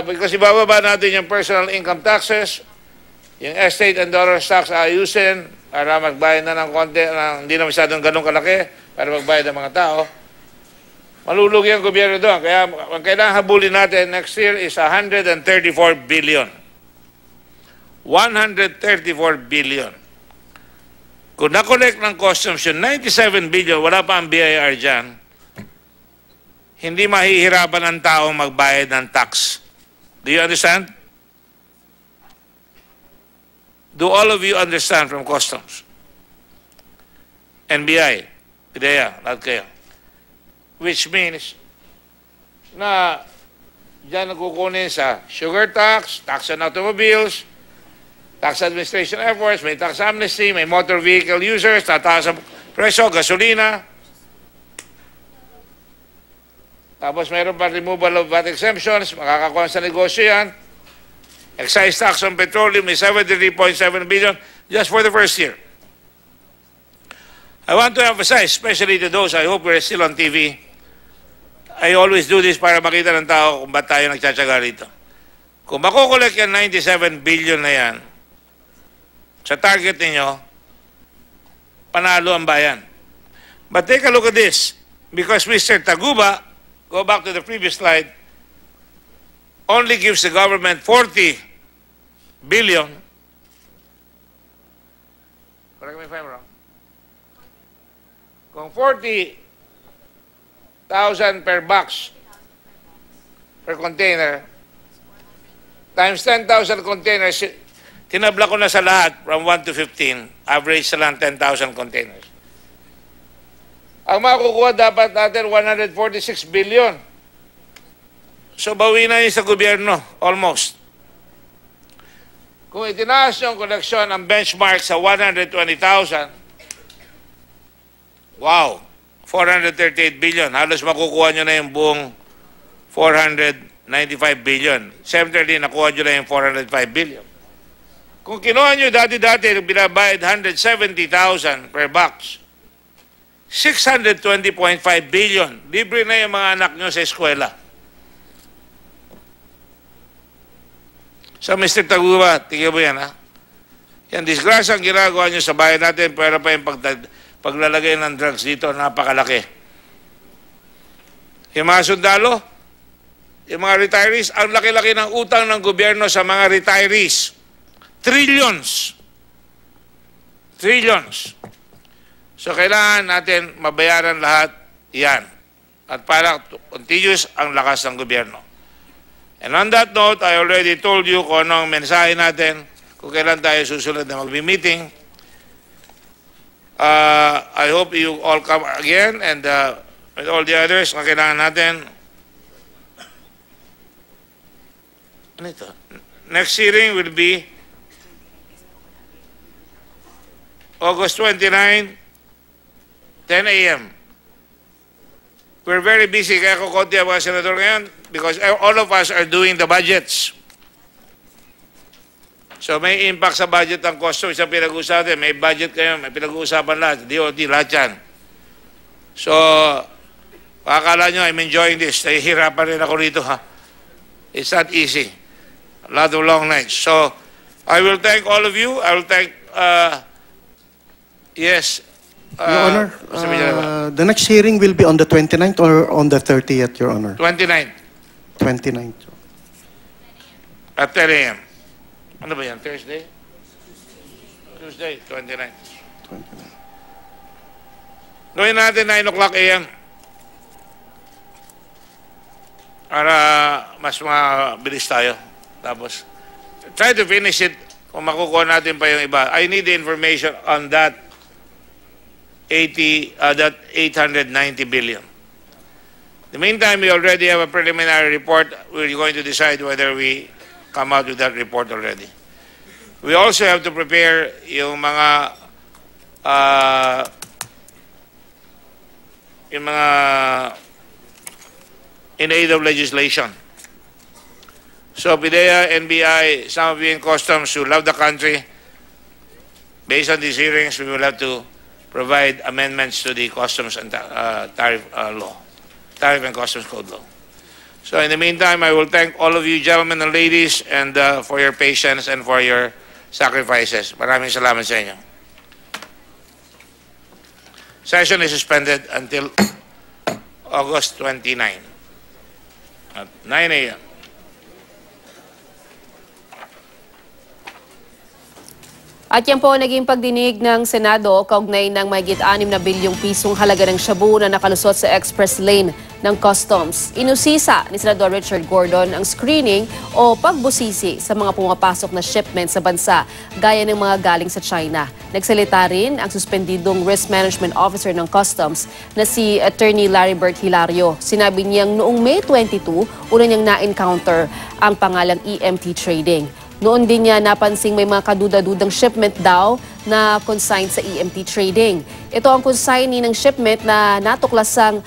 Because ibababa natin yung personal income taxes, yung estate and dollars tax ayusin para magbayad na ng konti, hindi na masyadong ganun kalaki para magbayad ng mga tao. Malulugi ang gobyerno doon. Kaya ang kailangan habulin natin next year is 134 billion. 134 billion. Kung na-collect ng customs yung 97 billion, wala pa ang BIR dyan, hindi mahihirapan ang taong magbayad ng tax. Do you understand? Do all of you understand from customs? NBI, PIDEA, lahat kayo. Which means na dyan nagkukunin sa sugar tax, tax on automobiles, tax administration efforts, may tax amnesty, may motor vehicle users, tataas ang presyo, gasolina. Tapos mayroon pa removal of VAT exemptions, makakakuha sa negosyo yan. Excise tax on petroleum is 73.7 billion just for the first year. I want to emphasize, especially to those, I hope we're still on TV, I always do this para makita ng tao kung ba't tayo nagtsatsaga rito. Kung makukulek yan 97 billion na yan, sa target ninyo, panalo ang bayan. But take a look at this, because Mr. Taguba, go back to the previous slide, only gives the government 40 billion. Correct me if I'm wrong. Kung 40,000 per box per container, times 10,000 containers, tinabla ko na sa lahat from 1 to 15, average sa lang 10,000 containers. Ang makukuha dapat natin 146 billion. So bawi na yun sa gobyerno, almost. Kung itinaas yung koleksyon ang benchmark sa 120,000, wow, 438 billion. Halos makukuha nyo na yung buong 495 billion. Similarly, nakuha nyo na yung 405 billion. Kung kinuha nyo dati-dati, binabayad 170,000 per box, 620.5 billion. Libre na yung mga anak nyo sa eskwela. So, Mr. Taguba, tingnan mo yan, ha? Yan, disgrasya ang ginagawa nyo sa bayan natin, pero pa yung paglalagay ng drugs dito, napakalaki. Yung mga sundalo, yung mga retirees, ang laki-laki ng utang ng gobyerno sa mga retirees. Trillions. Trillions. So, kailangan natin mabayaran lahat yan. At para continuous ang lakas ng gobyerno. And on that note, I already told you kung anong mensahe natin, kung kailan tayo susunod na mag-meeting. I hope you all come again and with all the others na kailangan natin. Ano ito? Next hearing will be August 29, 10 a.m. We're very busy, kaya kukunti ang mga senador ngayon because all of us are doing the budgets. So may impact sa budget ang customs sa pinag-uusapan. May budget kayo, may pinag-uusapan lahat. DOT, lahat yan. So, akala nyo, I'm enjoying this. Nahihirapan rin ako rito, ha? It's not easy. A lot of long nights. So, I will thank all of you. I will thank, yes. Your Honor, the next hearing will be on the 29th or on the 30th, Your Honor? 29th. 29th. At 10 a.m. Ano ba yan? Thursday? Tuesday, 29th. 29. Gawin natin 9 o'clock a.m. Para mas mabilis tayo. Tapos, try to finish it kung makukuha natin pa yung iba. I need the information on that that 890 billion. In the meantime, we already have a preliminary report. We're going to decide whether we come out with that report already. We also have to prepare yung mga in aid of legislation. So PIDEA, NBI, some of you in customs who love the country, based on these hearings, we will have to provide amendments to the customs and tariff law, tariff and customs code law. So in the meantime, I will thank all of you gentlemen and ladies and for your patience and for your sacrifices. Maraming salamat sa inyo. Session is suspended until August 29 at 9 a.m. At yan po naging pagdinig ng Senado kaugnay ng mahigit 6 na bilyong pisong halaga ng shabu na nakalusot sa express lane ng Customs. Inusisa ni Senador Richard Gordon ang screening o pagbusisi sa mga pumapasok na shipment sa bansa gaya ng mga galing sa China. Nagsalita rin ang suspendidong Risk Management Officer ng Customs na si Attorney Larry Bert Hilario. Sinabi niyang noong May 22, una niyang na-encounter ang pangalang EMT trading. Noon din niya napansing may mga kaduda-dudang shipment daw na consigned sa EMT trading. Ito ang consignee ng shipment na natuklasang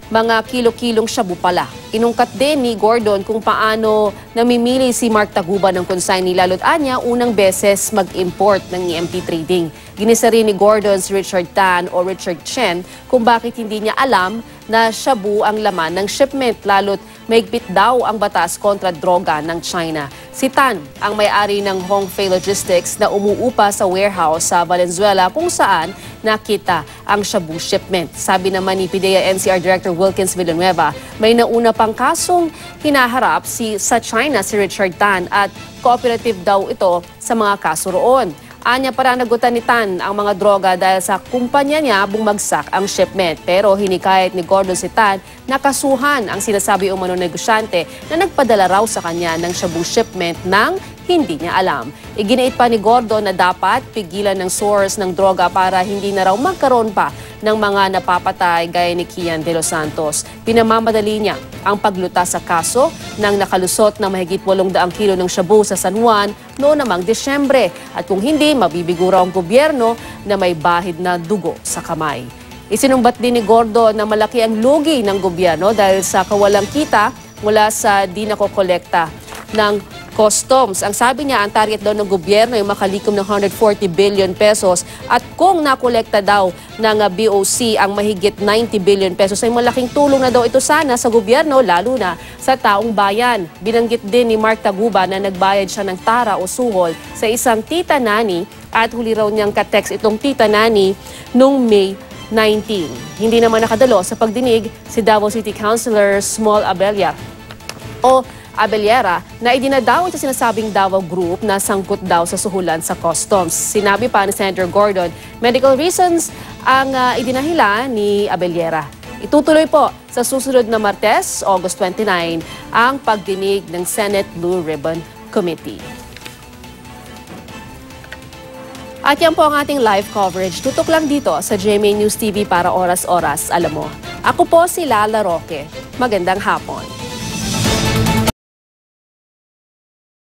mga kilo-kilong shabu pala. Inungkat din ni Gordon kung paano namimili si Mark Taguba ng consignee lalo't anya unang beses mag-import ng EMT trading. Ginisa rin ni Gordon si Richard Tan o Richard Chen kung bakit hindi niya alam na shabu ang laman ng shipment lalo't mahigpit daw ang batas kontra droga ng China. Si Tan ang may-ari ng Hongfei Logistics na umuupa sa warehouse sa Valenzuela kung saan nakita ang shabu shipment. Sabi naman ni PIDEA NCR Director Wilkins Villanueva, may nauna pang kasong hinaharap sa China si Richard Tan at cooperative daw ito sa mga kaso roon. Anya para nagutan ni Tan ang mga droga dahil sa kumpanya niya bumagsak ang shipment. Pero hinikayat ni Gordon si Tan na kasuhan ang sinasabi umano negosyante na nagpadala raw sa kanya ng shabu shipment ng hindi niya alam. Iginiit pa ni Gordon na dapat pigilan ng source ng droga para hindi na raw magkaroon pa ng mga napapatay gaya ni Kian de los Santos. Pinamamadali niya ang paglutas sa kaso ng nakalusot ng mahigit 800 kilo ng shabu sa San Juan noong namang Desyembre. At kung hindi, mabibigo raw ang gobyerno na may bahid na dugo sa kamay. Isinumbat din ni Gordon na malaki ang lugi ng gobyerno dahil sa kawalang kita mula sa di nakokolekta ng Customs. Ang sabi niya, ang target daw ng gobyerno ay makalikom ng 140 billion pesos at kung nakolekta daw ng BOC ang mahigit 90 billion pesos ay malaking tulong na daw ito sana sa gobyerno lalo na sa taong bayan. Binanggit din ni Mark Taguba na nagbayad siya ng tara o suhol sa isang tita nani at huli raw niyang ka-text itong tita nani noong May 19. Hindi naman nakadalo sa pagdinig si Davao City Councilor Small Abellera na idinadawit sa sinasabing Davao Group na sangkot daw sa suhulan sa Customs. Sinabi pa ni Senator Gordon, medical reasons ang idinahila ni Abellera. Itutuloy po sa susunod na Martes, August 29, ang pagdinig ng Senate Blue Ribbon Committee. At yan po ang ating live coverage. Tutok lang dito sa GMA News TV para oras-oras. Alam mo, ako po si Lala Roque. Magandang hapon.